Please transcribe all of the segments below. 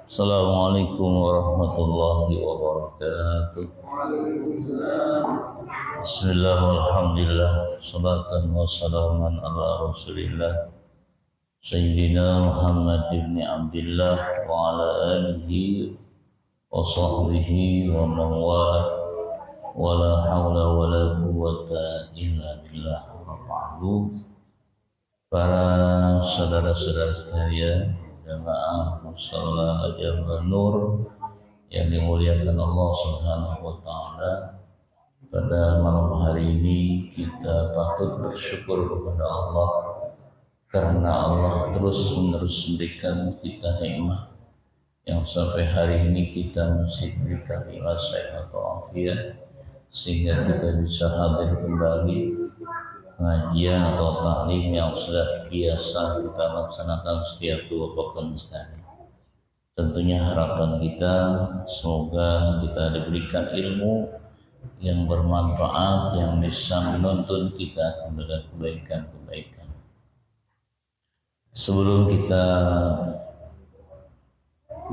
Assalamualaikum warahmatullahi wabarakatuh. Bismillah walhamdulillah, salatan wa salaman ala rasulillah Sayyidina Muhammad ibn Abdillah wa ala alihi wa sahbihi wa man wala wa la hawla wa la quwwata illa billah. Para saudara-saudara sekalian, jamaah musalla Jabal Nur yang dimuliakan Allah Subhanahu wa taala, pada malam hari ini kita patut bersyukur kepada Allah karena Allah terus-menerus memberikan kita nikmat yang sampai hari ini kita masih diberikan nikmat sehat atau afiat, sehingga kita bisa hadir kembali pengajian atau taklim yang sudah biasa kita laksanakan setiap 2 pekan sekali. Tentunya harapan kita semoga kita diberikan ilmu yang bermanfaat, yang bisa menuntun kita kepada kebaikan-kebaikan. Sebelum kita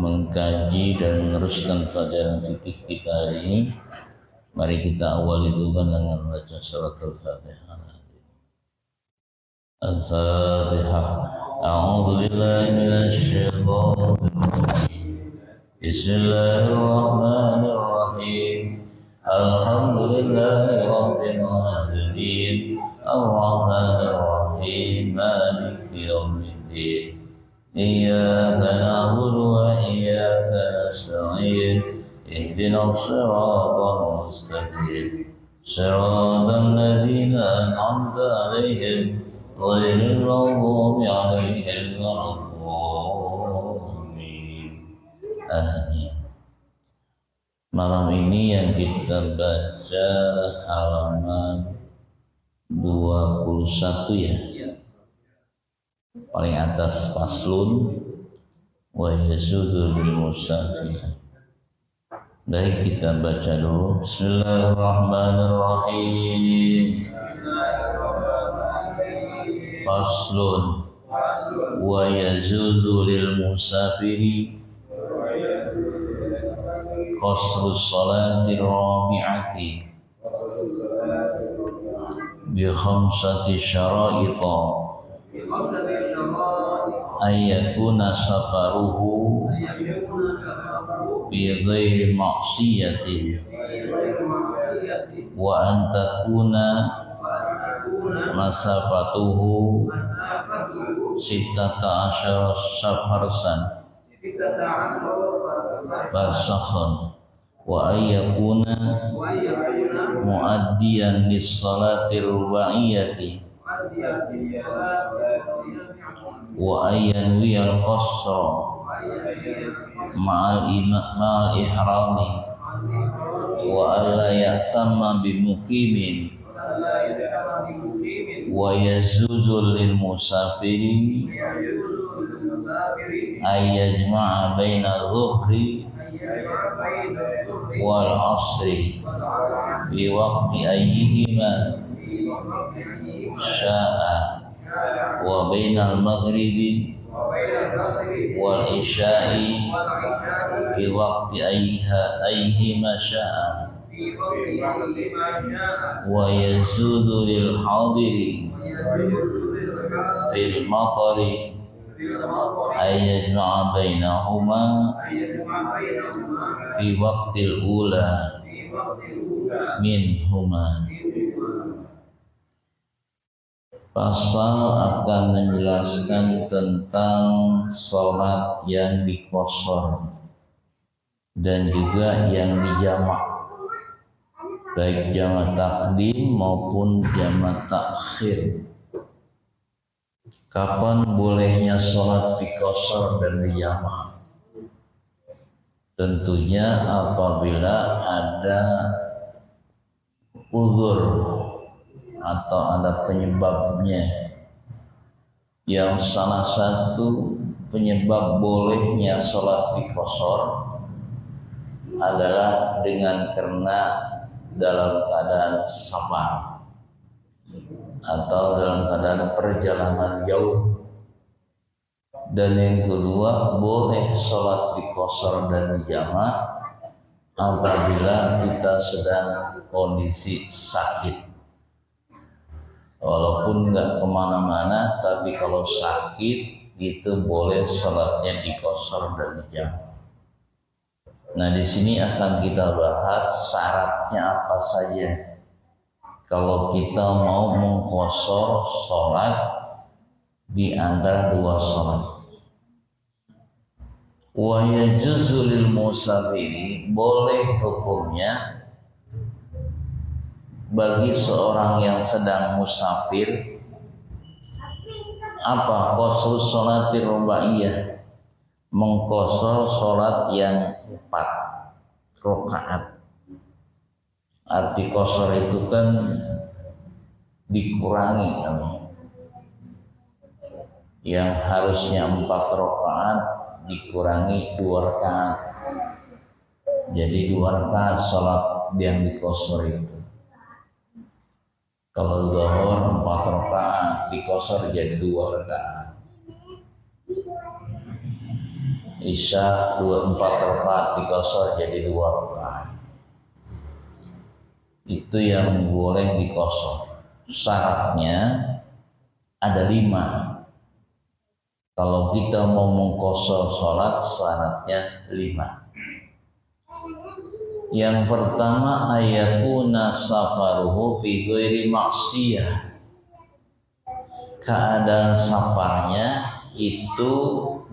mengkaji dan meneruskan pelajaran fikih kita hari ini, mari kita awali dulu dengan membaca surat Al-Fatihah. Al-Fatihah. A'udzu billahi minasy syaithanir rajim. Bismillahirrahmanirrahim. Alhamdulillahi rabbil alamin. Ar-Rahmanir Rahim. Maliki yaumiddin. Iyyaka na'budu wa iyyaka nasta'in. Ihdinas siratal mustaqim. Siratal ladzina an'amta 'alaihim ghairil maghdubi 'alaihim waladdallin. Amin. Malam ini yang kita baca halaman 21 ya. Paling atas faslun wa yajuzu bil musafir. Baik, kita baca dulu. Bismillahirrahmanirrahim. Faslun wa yajuzu lil musafiri qasru salati rabi'ati bi khamsati syara'ita ayyakuna safaruhu bi ghairi maksiyatin wa an takuna masafatuhu sittata asyara safarsan fasakhan wa ayyakuna muaddiyan lis-salati rubaiyati wa ayyanwi al-qasra ma'al ihrami wa alla ya'tamma bimuqimin wa yazuzu lil musafiri ayyajma'a baina dhuhri wal asri fi waqti ayyihima sya'a wa bainal maghribi wal isya'i fi waqti ayyihima sya'a wa yazuzu lil hadiri fil matari ayyajma'a bainahuma fi waqtil ula minhuma. Pasal akan menjelaskan tentang sholat yang dikosor dan juga yang dijamak, baik jamak takdim maupun jamak takhir. Kapan bolehnya sholat dikosor dan dijamak? Tentunya apabila ada uzur atau ada penyebabnya, yang salah satu penyebab bolehnya sholat dikosor adalah dengan karena dalam keadaan safar atau dalam keadaan perjalanan jauh Dan yang kedua, boleh sholat di qashar dan di jamak apabila kita sedang kondisi sakit. Walaupun nggak kemana-mana, tapi kalau sakit itu boleh sholatnya di qashar dan di jamak. Nah, di sini akan kita bahas syaratnya apa saja kalau kita mau mengqashar sholat di antara dua sholat. Wa yajuzu lil musafiri, boleh hukumnya bagi seorang yang sedang musafir apa? Qasru sholati rubaiyah, mengqashar sholat yang 4 rakaat. Arti qashar itu kan dikurangi, yang harusnya 4 rakaat dikurangi 2 rakaat. Jadi 2 rakaat sholat yang diqashar itu. Kalau zuhur 4 rakaat diqashar jadi 2 rakaat. Isya 4 rakaat diqashar jadi 2 rakaat. Itu yang boleh diqashar. Syaratnya ada 5. Kalau kita mau mengqashar sholat, syaratnya 5. Yang pertama, ayakuna safaruhu fi ghairi maksiyah. Keadaan safarnya itu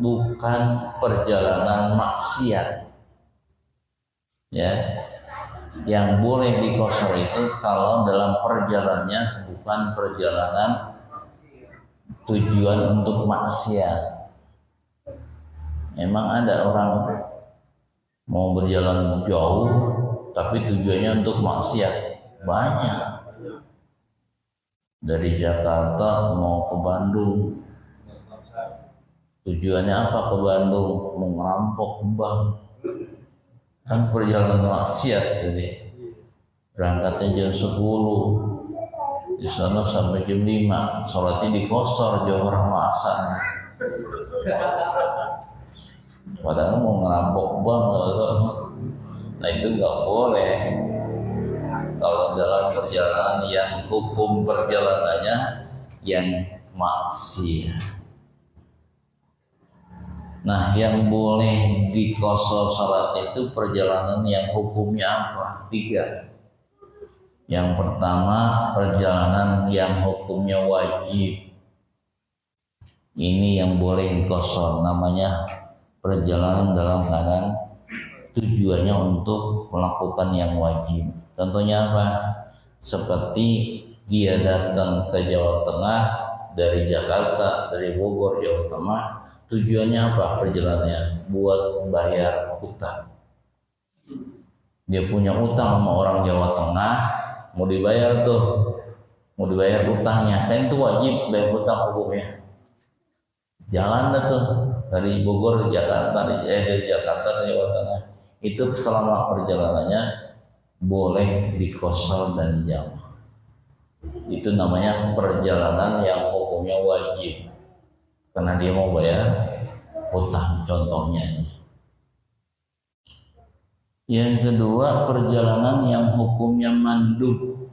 bukan perjalanan maksiat. Ya. Yang boleh diqashar itu kalau dalam perjalanannya bukan perjalanan tujuan untuk maksiat. Memang ada orang mau berjalan jauh tapi tujuannya untuk maksiat, banyak. Dari Jakarta mau ke Bandung, tujuannya apa ke Bandung? Mau ngerampok bank, kan perjalanan maksiat. Jadi berangkatnya jam 10, di sana sampai jam 5, sholatnya di qashar Johor sama asar. Padahal mau ngerampok bank, nah itu nggak boleh. Kalau dalam perjalanan yang hukum perjalanannya yang maksiat. Nah, yang boleh diqashar salat itu perjalanan yang hukumnya apa? 3. Yang pertama, perjalanan yang hukumnya wajib. Ini yang boleh diqashar, namanya perjalanan dalam keadaan tujuannya untuk melakukan yang wajib. Contohnya apa? Seperti dia datang ke Jawa Tengah dari Jakarta, dari Bogor, Jawa Tengah. Tujuannya apa perjalanannya? Buat bayar utang. Dia punya utang sama orang Jawa Tengah, mau dibayar utangnya. Kan itu wajib bayar utang hukumnya. Jalan tuh dari Bogor ke Jakarta, dari Jakarta ke Jawa Tengah. Itu selama perjalanannya boleh diqashar dan jamak. Itu namanya perjalanan yang hukumnya wajib, karena dia mau bayar utang, contohnya. Yang kedua, perjalanan yang hukumnya mandub.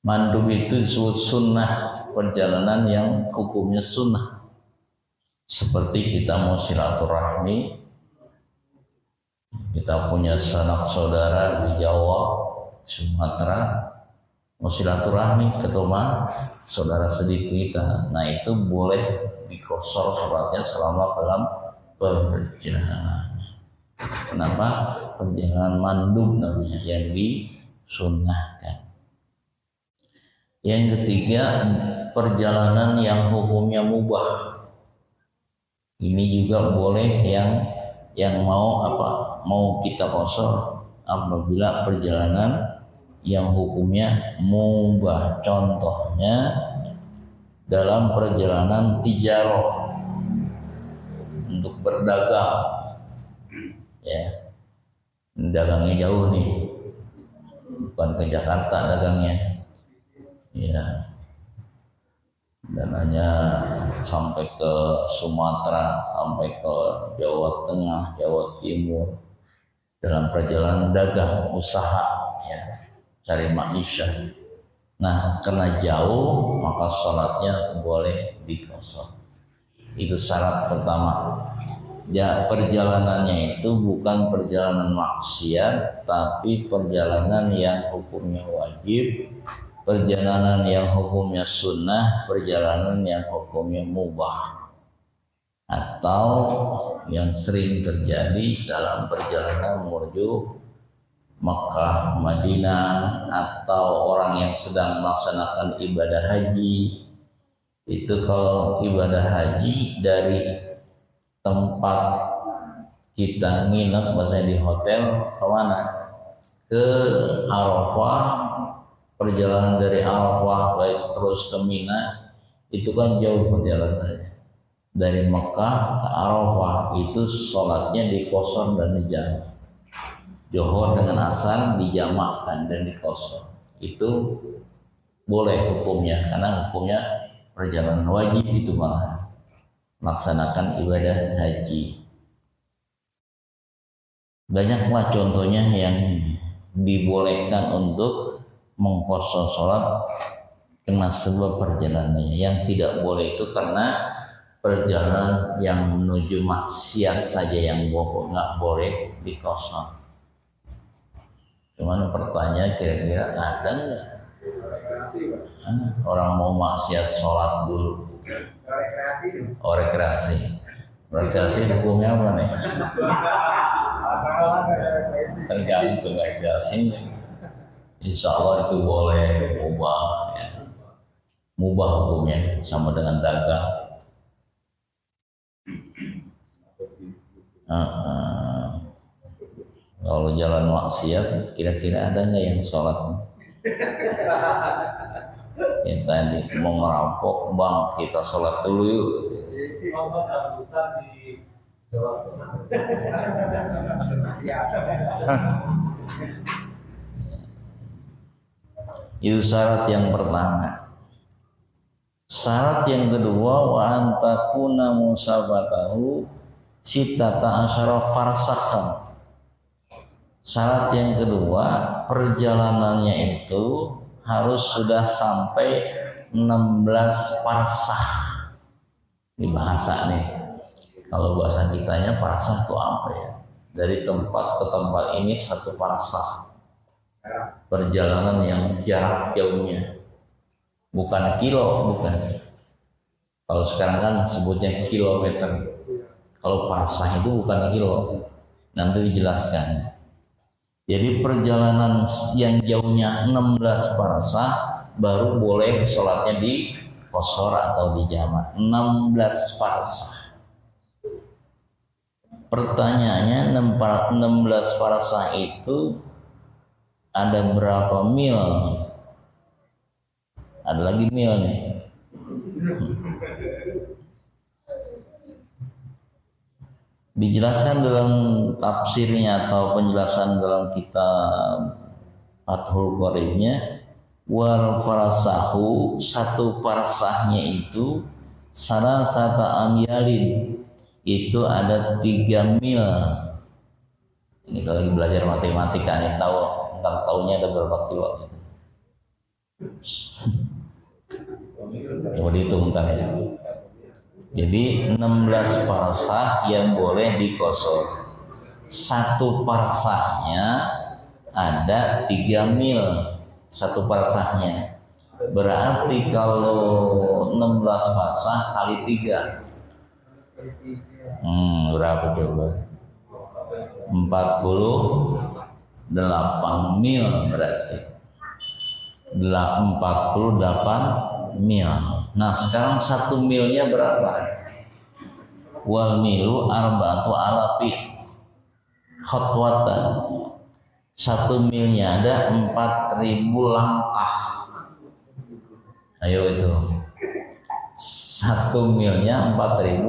Mandub itu disebut sunnah, perjalanan yang hukumnya sunnah. Seperti kita mau silaturahmi, kita punya sanak saudara di Jawa, Sumatera, mau silaturahmi ke rumah saudara sedikit kita. Nah, itu boleh diqashar sholatnya selama dalam perjalanan. Kenapa? Perjalanan mandub namanya, yang disunnahkan. Yang ketiga, perjalanan yang hukumnya mubah. Ini juga boleh yang mau kita qashar apabila perjalanan yang hukumnya mubah. Contohnya dalam perjalanan tijarah untuk berdagang, ya, dagangnya jauh nih, bukan ke Jakarta dagangnya, ya, dan hanya sampai ke Sumatera, sampai ke Jawa Tengah, Jawa Timur dalam perjalanan dagang usaha ya, cari maisha. Nah, karena jauh maka sholatnya boleh dikosor. Itu syarat pertama. Ya, perjalanannya itu bukan perjalanan maksiat, tapi perjalanan yang hukumnya wajib, perjalanan yang hukumnya sunnah, perjalanan yang hukumnya mubah, atau yang sering terjadi dalam perjalanan menuju Makkah, Madinah, atau orang yang sedang melaksanakan ibadah haji. Itu kalau ibadah haji dari tempat kita nginep, maksudnya di hotel, ke mana? Ke Arafah. Perjalanan dari Arafah baik terus ke Mina, itu kan jauh perjalanannya. Dari Mekah ke Arafah itu sholatnya dikosor dan dijamak. Johor dengan asar dijamakkan dan dikosor. Itu boleh hukumnya, karena hukumnya perjalanan wajib itu malah melaksanakan ibadah haji. Banyaklah contohnya yang dibolehkan untuk mengkosor sholat karena sebab perjalanannya. Yang tidak boleh itu karena perjalanan yang menuju maksiat saja yang nggak boleh dikosor. Cuman pertanyaan, kira-kira ada nggak orang mau maksiat sholat dulu? Oh, rekreasi. Rekreasi hukumnya apa nih? Tergantung rekreasinya. Insya Allah itu boleh mubah ya. Mubah hukumnya sama dengan dagang. Kalau jalan maksiat, kira-kira ada nggak yang sholat? Ya tadi mau merampok, bang kita sholat dulu yuk. Itu syarat yang pertama. Syarat yang kedua, wa antakuna musabatahu sitata asyara farsakhan. Syarat yang kedua, perjalanannya itu harus sudah sampai 16 parsah. Ini bahasa nih. Kalau bahasa kitanya parsah itu apa ya? Dari tempat ke tempat ini 1 parsah. Perjalanan yang jarak jauhnya. Bukan kilo, bukan. Kalau sekarang kan sebutnya kilometer. Kalau parsah itu bukan kilo. Nanti dijelaskan. Jadi perjalanan yang jauhnya 16 parsah baru boleh sholatnya di qasar atau di jamak. 16 parsah. Pertanyaannya 16 parsah itu ada berapa mil? Ada lagi mil nih. Dijelaskan dalam tafsirnya atau penjelasan dalam kitab Fathul Qoribnya, wal farsahu, 1 parsahnya itu salasata amyalin, itu ada 3 mil. Ini kalau lagi belajar matematika nih tahu, entar tahunnya ada berapa kilo gitu. Coba dihitung bentar ya. Jadi 16 parsah yang boleh dikosor. 1 parsahnya ada 3 mil. 1 parsahnya. Berarti kalau 16 parsah kali 3. Berapa coba? 48 mil berarti. 48 mil. Nah sekarang 1 milnya berapa? Wal milu arba'atu alafi khatwatan. 1 milnya ada 4.000 langkah. Ayo itu 1 milnya 4.000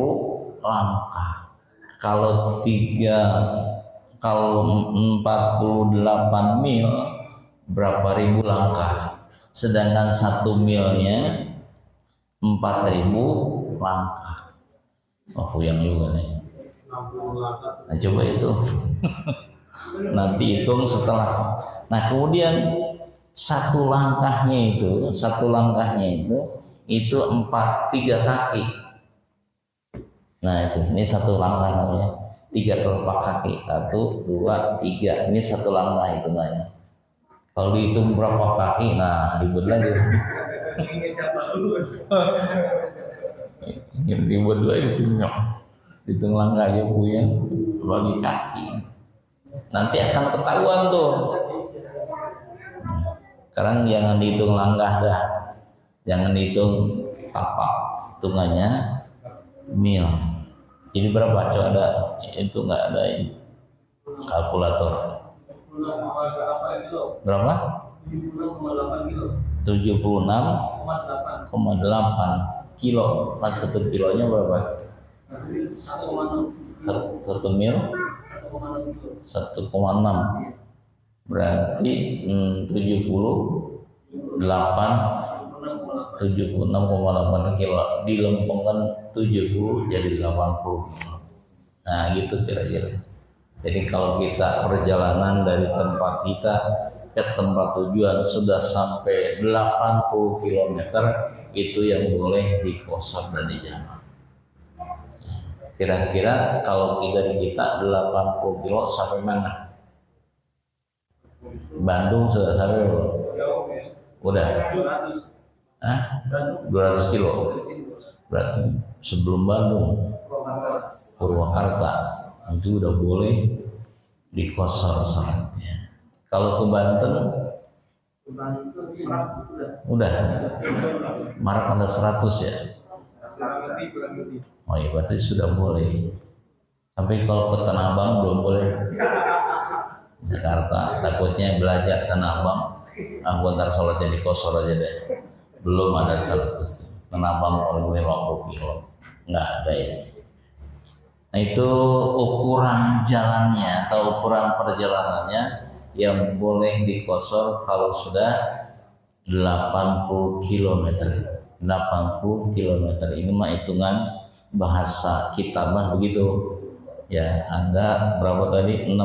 langkah. Kalau 48 mil berapa ribu langkah? Sedangkan 1 milnya 4.000 langkah. Oh, puyang juga nih. Nah, coba itu. Nanti hitung setelah. Nah, kemudian satu langkahnya itu 3 kaki. Nah, ini satu langkah namanya. 3 telapak kaki. 1, 2, 3. Ini satu langkah itu namanya. Kalau dihitung berapa kaki, nah ribet lagi. Ribet lagi hitung langkah aja puyeng bagi kaki. Nanti akan ketahuan tuh. Sekarang jangan dihitung langkah dah, jangan dihitung tapak, hitungannya mil. Jadi berapa? Coba ada itu nggak ada ini kalkulator. Berapa? 76,8 kilo. Pas 1 kilonya berapa? 1 mil 1,6. Berarti 76,8 kilo dilempengkan 70 jadi 80 kilo. Nah gitu kira-kira. Jadi kalau kita perjalanan dari tempat kita ke tempat tujuan sudah sampai 80 km, itu yang boleh dikosor dan dijamak. Kira-kira kalau dari kita 80 kilo sampai mana? Bandung sudah sampai belum? Udah? 200 kilo. Berarti sebelum Bandung, Purwakarta, itu udah boleh dikosor salatnya. Kalau ke Banten, udah. Marak ada 100 ya? Oh iya, berarti sudah boleh. Tapi kalau ke Tanah Abang belum boleh. Jakarta, takutnya belajar Tanah Abang, ntar sholatnya dikosor aja deh. Belum ada 100. Tanah Abang boleh 50 kilo, nggak ada ya. Nah itu ukuran jalannya atau ukuran perjalanannya yang boleh dikosor kalau sudah 80 km. 80 km ini mah hitungan bahasa kita mah begitu. Ya, Anda berapa tadi? 16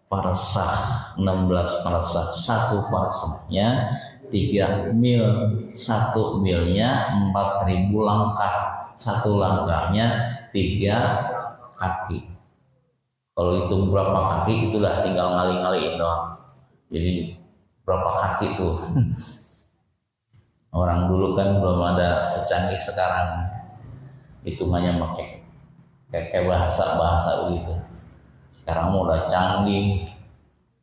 parsah. 16 parsah. 1 parsahnya 3 mil. 1 milnya 4.000 langkah. 1 langkahnya 3 kaki. Kalau hitung berapa kaki itulah tinggal ngali-ngaliin doang. Jadi berapa kaki tuh? Orang dulu kan belum ada secanggih sekarang. Hitungannya pakai kayak bahasa begitu. Sekarang udah canggih,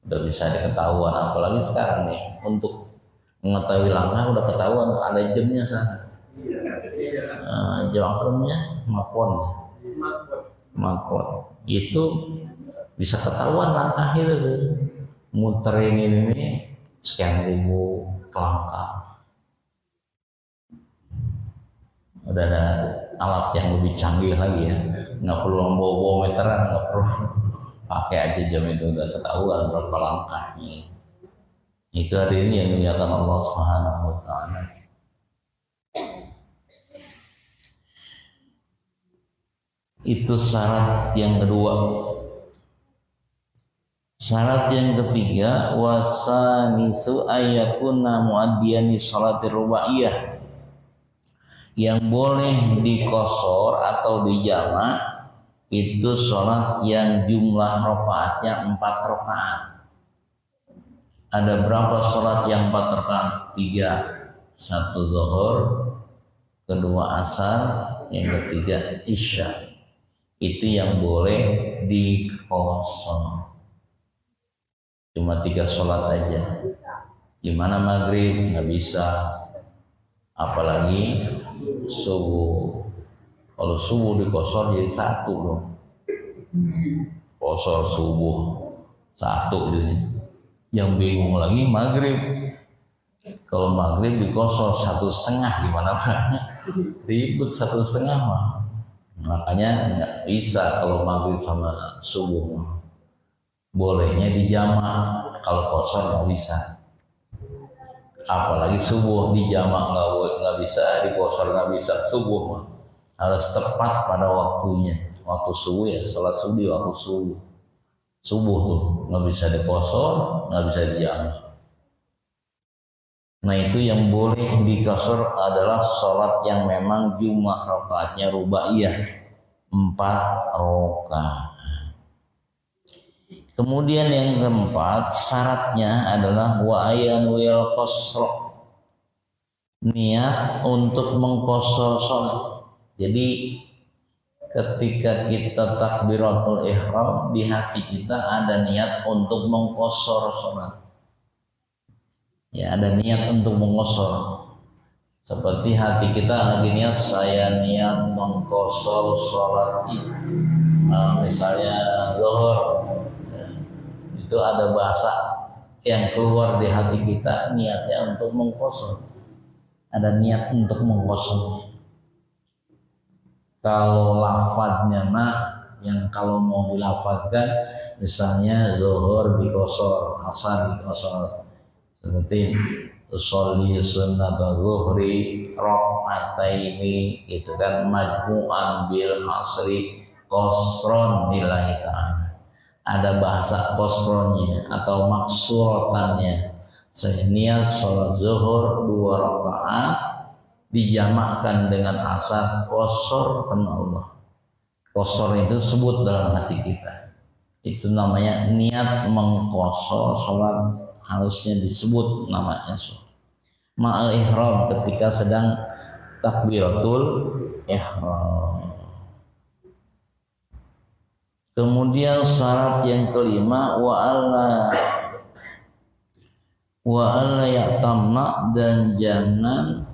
udah bisa diketahuan. Apalagi sekarang nih untuk mengetahui langkah udah ketahuan, ada jamnya sana. Jam apa namanya? Smartphone. Itu bisa ketahuan langkah itu tuh. Muterin ini sekian ribu langkah. Udah ada alat yang lebih canggih lagi ya, nggak perlu membawa meteran, nggak perlu, pakai aja jam itu udah ketahuan berapa langkahnya. Itu hari ini yang dimuliakan Allah Subhanahu wa Ta'ala. Itu syarat yang kedua. Syarat yang ketiga, wasanisu ayakuna muadiyani shalatir rubaiyah. Yang boleh dikosor atau dijamak itu sholat yang jumlah rakaatnya 4 rakaat. Ada berapa sholat yang 4 rakaat? 3. 1 zuhur, kedua asar, yang ketiga isya. Itu yang boleh dikosor. Cuma 3 sholat aja. Gimana maghrib? Nggak bisa. Apalagi subuh. Kalau subuh dikosor jadi 1 dong. Kosor subuh 1 jadi. Yang bingung lagi maghrib. Kalau maghrib dikosor 1,5 gimana Pak? Ribet 1,5 mah. Makanya nggak bisa kalau maghrib sama subuh. Bolehnya dijamak, kalau kosor nggak bisa. apalagi subuh di jamak nggak bisa, di kosor nggak bisa. Subuh mah harus tepat pada waktunya. Waktu subuh ya sholat subuh di waktu subuh tuh nggak bisa di kosor, nggak bisa di jamak. Nah itu yang boleh dikosor adalah sholat yang memang jumlah rakaatnya rubaiyah 4 rakaat. Kemudian yang keempat syaratnya adalah wa ayanwil qasr, niat untuk mengqasar sholat. Jadi ketika kita takbiratul ihram di hati kita ada niat untuk mengqasar sholat. Ya ada niat untuk mengqasar. Seperti hati kita lagi niat, saya niat mengqasar sholat misalnya zuhur. Itu ada bahasa yang keluar di hati kita, niatnya untuk mengqasar. Ada niat untuk mengqasar. Kalau lafadznya mah yang kalau mau dilafadzkan misalnya zuhur diqasar, asar diqasar. Seperti usolli sunnat zuhri rakaataini gitu kan, majmu'an bil asri qasron lillahi ta'ala. Ada bahasa qasronnya atau maksurotannya. Saya niat sholat zuhur 2 rakaat dijamakkan dengan asar, qasar karena Allah. Qasar itu sebut dalam hati kita. Itu namanya niat mengqasar sholat, harusnya disebut namanya sholat. Ma'al ihram ketika sedang takbiratul ihram. Kemudian syarat yang kelima wa alla ya'tamma, dan jangan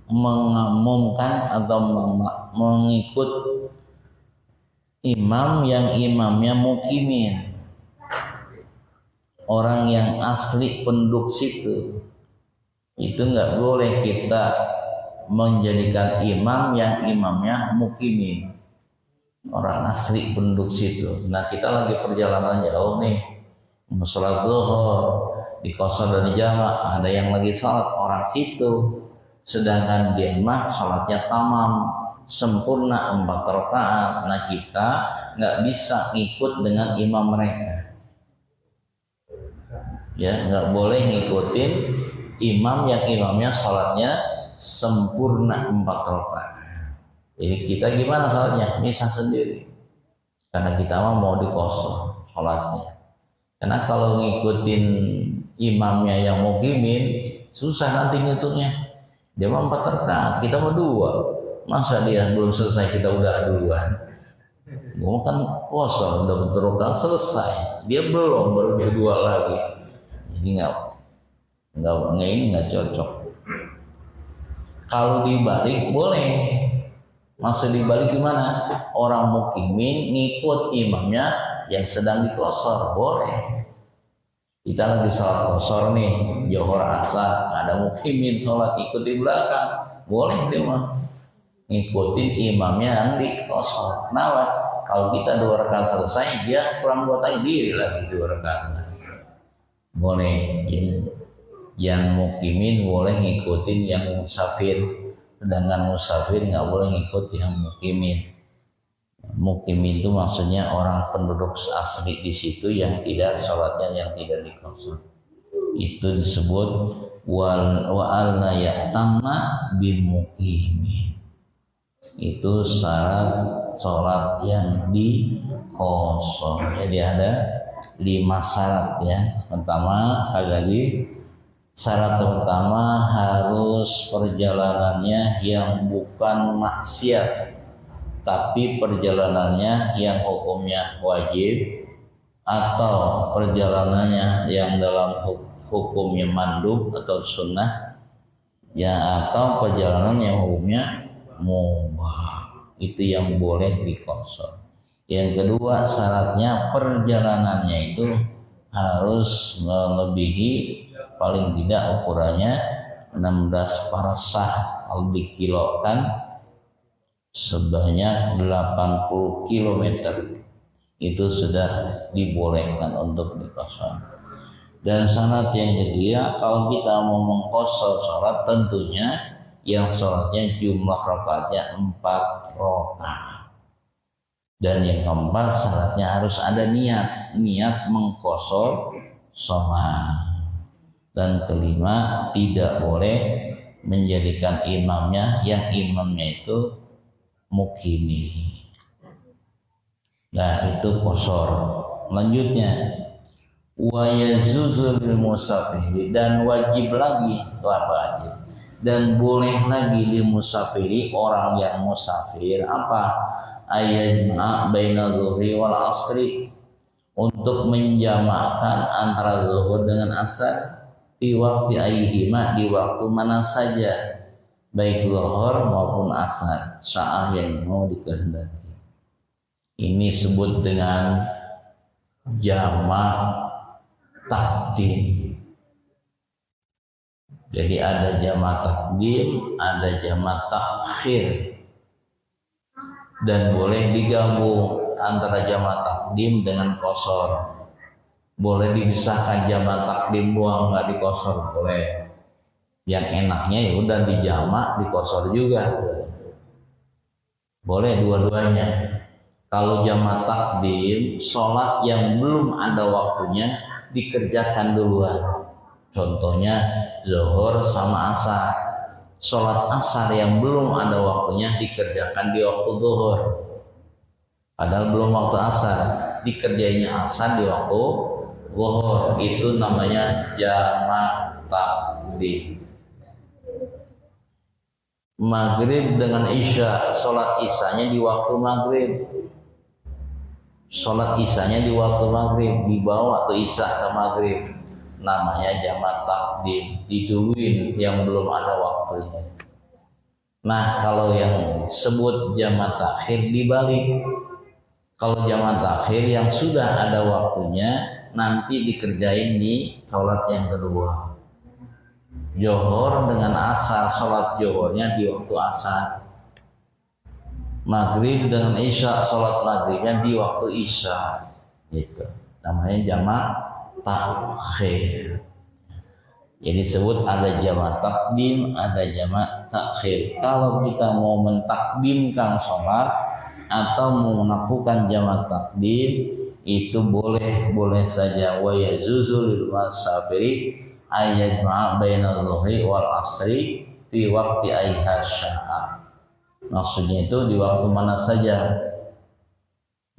mengamumkan atau mengikut imam yang imamnya mukimin, orang yang asli penduduk situ. Itu nggak boleh kita menjadikan imam yang imamnya mukimin, orang asli penduduk situ. Nah kita lagi perjalanan jauh nih, mau sholat zuhur di qasar dan di jamak, ada yang lagi sholat orang situ, sedangkan dia mah sholatnya tamam sempurna 4 rakaat. Nah kita nggak bisa ngikut dengan imam mereka, ya nggak boleh ngikutin imam yang imamnya sholatnya sempurna 4 rakaat. Jadi kita gimana sholatnya? Misah sendiri. Karena kita mau diqasar sholatnya. Karena kalau ngikutin imamnya yang mukimin susah nanti ngitungnya. Dia mau 4 rakaat, kita mau 2. Masa dia belum selesai kita udah duluan? Gua kan qasar udah 4 rakaat selesai. Dia belum, baru 2 lagi. Jadi nggak cocok. Kalau dibalik boleh. Maksud dibalik gimana? Orang mukimin ngikut imamnya yang sedang diqasar, boleh. Kita lagi sholat qasar nih, zuhur asar, ada mukimin sholat ikut di belakang, boleh dia mah ngikutin imamnya yang diqasar. Nah, kalau kita 2 rakaat selesai, dia kurang 2 takbir lagi 2 rakaat. Boleh. Jadi yang mukimin boleh ngikutin yang musafir, sedangkan musafir nggak boleh ngikut yang mukimin. Mukimin itu maksudnya orang penduduk asli di situ yang tidak sholatnya yang tidak diqasar. Itu disebut wa alla ya'tamma bil mukimin. Itu syarat sholat yang diqasar. Jadi ada 5 syarat ya. Pertama, sekali lagi, syarat pertama harus perjalanannya yang bukan maksiat, tapi perjalanannya yang hukumnya wajib, atau perjalanannya yang dalam hukumnya mandub atau sunnah, ya, atau perjalanan yang hukumnya mubah. Itu yang boleh diqasar. Yang kedua, syaratnya perjalanannya itu harus melebihi paling tidak ukurannya 16 parsah, kalau dikilokan sebanyak 80 km. Itu sudah dibolehkan untuk diqasar. Dan syarat yang kedua, kalau kita mau mengqashar sholat, tentunya yang sholatnya jumlah rakaatnya 4 rakaat. Dan yang keempat, syaratnya harus ada niat mengqashar sholat. Dan kelima, tidak boleh menjadikan imamnya yang imamnya itu mukimi. Nah, itu qashar. Lanjutnya, wa yazuzul musafiri, dan wajib lagi, wajib dan boleh lagi lil musafiri, orang yang musafir, apa? Ayajma' baina zuhri wal asri, untuk menjamakkan antara zuhur dengan asar, di waktu ayyihima, di waktu mana saja, baik zuhur maupun asar, saat yang mau dikehendaki. Ini disebut dengan jamak takdim. Jadi ada jamak takdim, ada jamak takhir, dan boleh digabung antara jamak takdim dengan qashar. Boleh dipisahkan jamak takdim doang, nggak diqashar, boleh. Yang enaknya ya udah dijamak diqashar juga, boleh dua-duanya. Kalau jamak takdim, sholat yang belum ada waktunya dikerjakan duluan. Contohnya zuhur sama asar. Sholat asar yang belum ada waktunya dikerjakan di waktu zuhur. Padahal belum waktu asar, dikerjainya asar di waktu zuhur. Itu namanya jamak takdim. Maghrib dengan isya, sholat isyanya di waktu maghrib. Sholat isyanya di waktu maghrib, dibawa atau isya ke maghrib, namanya jamak takdim, diduluin yang belum ada waktunya. Nah, kalau yang sebut jamak takhir dibalik. Kalau jamak takhir yang sudah ada waktunya nanti dikerjain di sholat yang kedua. Johor dengan asar, sholat johornya di waktu asar. Maghrib dengan isya, sholat maghribnya di waktu isya. Gitu. Namanya jamak takhir. Jadi disebut ada jamak takdim, ada jamak takhir. Kalau kita mau mentakdimkan sholat atau mau melakukan jamak takdim, itu boleh saja. Wa yazuzu lil musafiri ayajma' baina dhuhri wal asri fi waqti ayha sya'a. Maksudnya itu di waktu mana saja,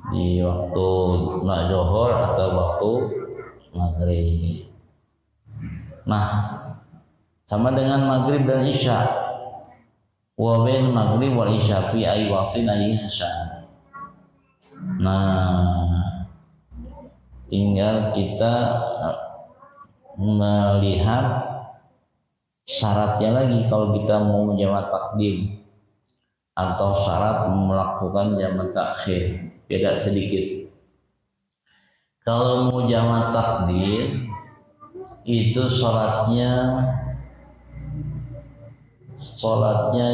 di waktu zuhur atau waktu maghrib. Nah, sama dengan maghrib dan isya. Wa bain maghrib wal isya fi ay waqtin ayha sya'a. Nah, tinggal kita melihat syaratnya lagi kalau kita mau jamak takdim atau syarat melakukan jamak takhir, beda sedikit. Kalau mau jamak takdim itu sholatnya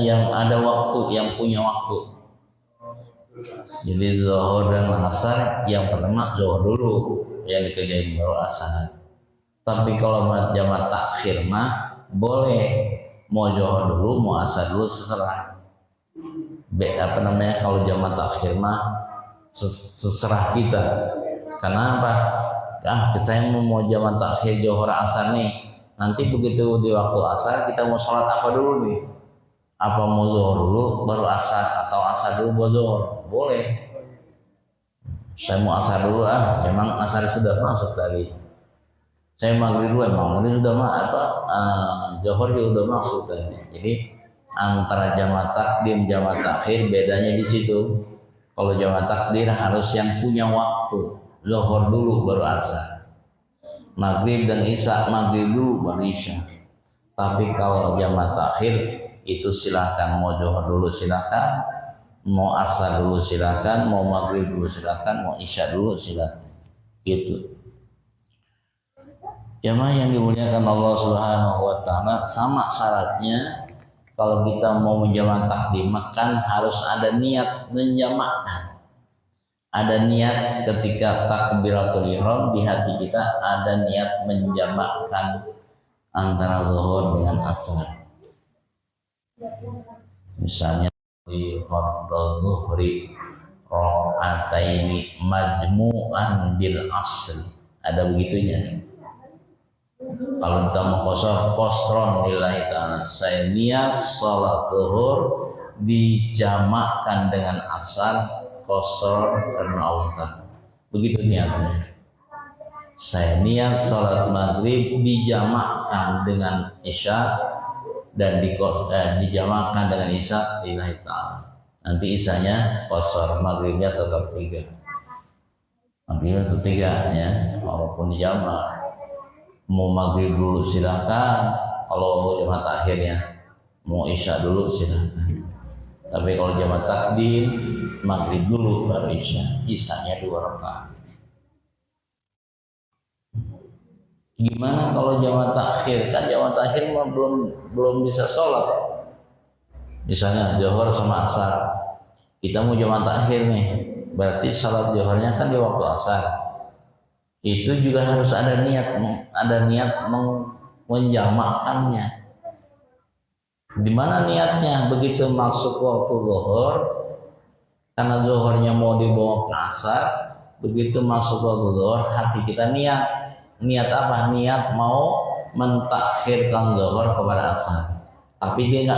yang ada waktu, yang punya waktu. Jadi zuhur dan asar, yang pertama zuhur dulu yang dikerjain baru asar. Tapi kalau jamak takhir mah boleh, mau zuhur dulu mau asar dulu, seserah. Kalau jamak takhir mah seserah kita. Karena apa? Saya mau jamak takhir zuhur asar nih. Nanti begitu di waktu asar kita mau sholat apa dulu nih? Apa mau zuhur dulu baru asar, atau asar dulu baru zuhur? Boleh. Saya mau asar dulu, memang asar sudah masuk tadi. Saya maghrib dulu, emang maghrib sudah zuhur juga udah masuk tadi. Jadi antara jamak takdim jamak takhir bedanya di situ. Kalau jamak takdir harus yang punya waktu, zuhur dulu baru asar. Maghrib dan isya, maghrib dulu baru isya. Tapi kalau jamak takhir itu silakan, mau zuhur dulu silakan, mau asar dulu silakan, mau maghrib dulu silakan, mau isya dulu silakan. Gitu. Jamaah yang dimuliakan Allah Subhanahu wa taala, sama syaratnya kalau kita mau menjamak takdim kan harus ada niat menjamakkan ada niat ketika takbiratul ihram di hati kita, ada niat menjamakkan antara zuhur dengan asar. Misalnya di fardhu zuhri rakaataini majmu'an bil asr, ada begitunya. Kalau kita mau qasron lillahi ta'ala, saya niat salat zuhur dijamakkan dengan asar, qasr karena Allah Ta'ala. Begitu niatnya. Saya niat salat maghrib dijamakkan dengan isya dan dijamakkan dengan isya lillahi ta'ala. Nanti isyanya qasr, maghribnya tetap 3. Maghribnya tetap 3 ya, walaupun dijamak. Mau maghrib dulu silakan, kalau jamaah takhirnya mau isya dulu silakan. Tapi kalau jamaah takdim, maghrib dulu baru isya, isyanya 2 rakaat. Gimana kalau jamaah takhir? Kan jamaah takhir belum bisa sholat. Misalnya zuhur sama asar, kita mau jamaah takhir nih, berarti sholat zuhurnya kan di waktu asar. Itu juga harus ada niat menjamakkannya. Di mana niatnya? Begitu masuk waktu zuhur, karena zuhurnya mau dibawa ke asar, begitu masuk waktu zuhur, hati kita niat apa? Niat mau mentakhirkan zuhur kepada asar. Tapi dia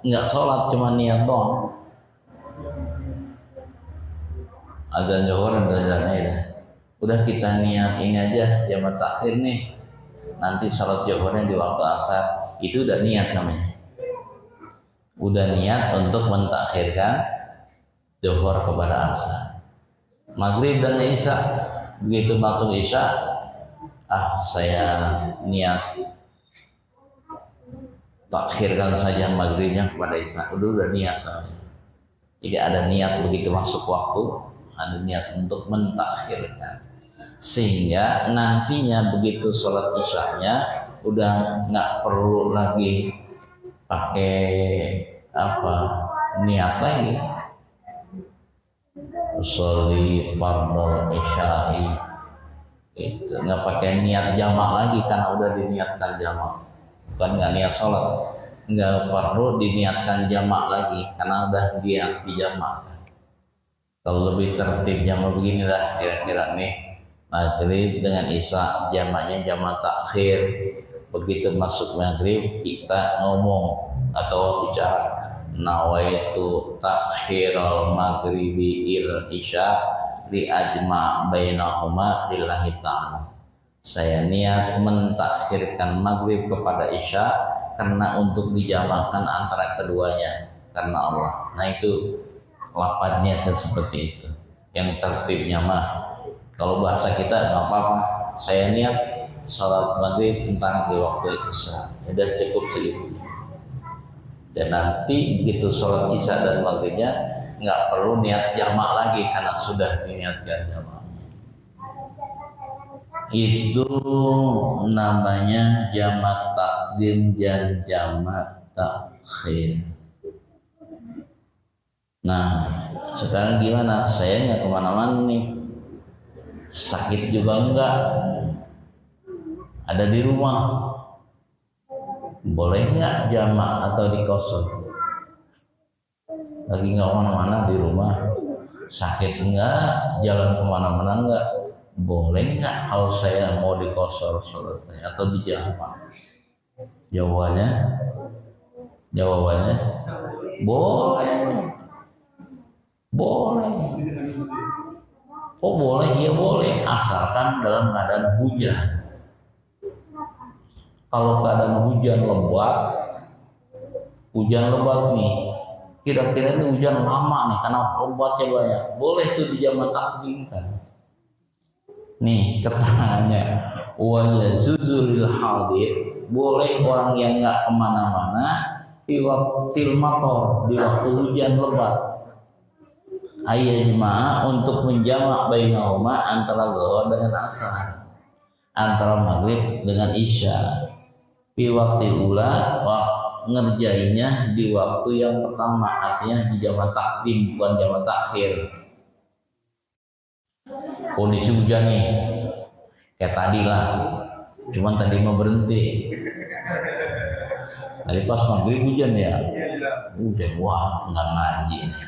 nggak sholat, cuma niat doang. Adzan zuhur dan adzan ida. Udah kita niat ini aja jamaah takhir nih, nanti sholat zuhurnya di waktu asar, itu udah niat namanya. Udah niat untuk mentakhirkan zuhur kepada asar. Maghrib dan isya, begitu masuk isya, saya niat takhirkan saja maghribnya kepada isya, udah niat namanya. Jadi ada niat begitu masuk waktu, ada niat untuk mentakhirkan, sehingga nantinya begitu sholat isyanya udah nggak perlu lagi pakai niat lagi. Usolli fardhu isya'i, itu nggak pakai niat jamak lagi karena udah diniatkan jamak. Bukan nggak niat sholat, nggak perlu diniatkan jamak lagi karena udah dijamak. Kalau lebih tertib jamak beginilah kira-kira nih, maghrib dengan isya jamaknya jamak takhir. Begitu masuk maghrib kita ngomong atau bicara, nawaitu takhiral maghribi il isya li ajma bainahuma lillahi ta'ala. Saya niat mentakhirkan maghrib kepada isya karena untuk dijamakkan antara keduanya karena Allah. Nah itu lafadznya seperti itu. Yang tertibnya mah kalau bahasa kita nggak apa-apa, saya niat sholat maghrib tentang di waktu isya, sudah cukup segitu. Dan nanti begitu sholat isya dan maghribnya nggak perlu niat jamak lagi karena sudah diniatkan jamak. Itu namanya jamak takdim dan jamak takhir. Nah sekarang gimana? Saya nggak kemana-mana nih, sakit juga enggak, ada di rumah, boleh nggak jamak atau dikosor? Lagi nggak kemana-mana di rumah, sakit enggak, jalan kemana-mana enggak, boleh nggak kalau saya mau dikosor sholat saya atau dijamak? Jawabannya boleh. Oh boleh, ya boleh, asalkan dalam keadaan hujan. Kalau keadaan hujan lebat nih, kira-kira ini hujan lama nih karena lebatnya banyak, boleh tuh dijamak takdimkan. Nih keterangannya, wa yajuzu lil hadir, boleh orang yang nggak kemana-mana di waktu mator, di waktu hujan lebat, jemaah untuk menjamak bainahuma antara zuhur dengan asar, antara maghrib dengan isya. Di waktu ula, ngerjainnya di waktu yang pertama, artinya di jamak takdim bukan jamak takhir. kondisi hujan nih kayak tadi lah, cuman tadi mau berhenti. Tadi pas maghrib hujan ya, hujan, wah nggak ngaji nih,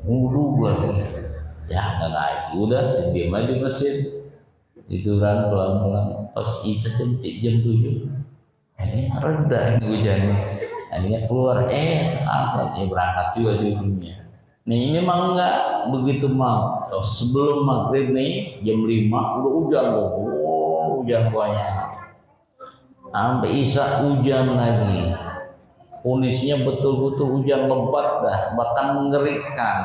duduk lagi, ya nggak ngaji, udah diam aja di masjid, tiduran pelan-pelan. Pas isya jam 7, ini reda ini hujannya, akhirnya keluar, saat berangkat juga di dunia. Nih ini mah enggak begitu mah. Sebelum maghrib nih jam 5 udah hujan loh, hujan banyak. Sampai isya hujan lagi. Kondisinya betul-betul hujan lebat dah, bahkan mengerikan.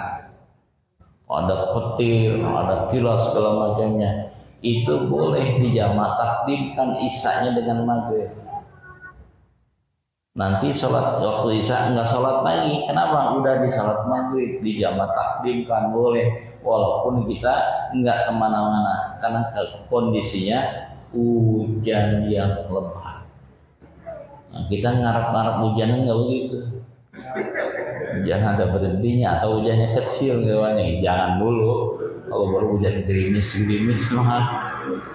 Ada petir, ada kilat segala macamnya. Itu boleh dijamak takdimkan isyanya dengan maghrib. Nanti sholat waktu isya enggak sholat lagi. Kenapa? Udah di sholat maghrib dijamak takdimkan boleh, walaupun kita enggak kemana-mana karena kondisinya hujan yang lebat. Nah, kita ngarap-ngarap hujannya enggak begitu. Hujan ada berhentinya atau hujannya kecil kawannya, jangan dulu. Kalau baru hujan gerimis mah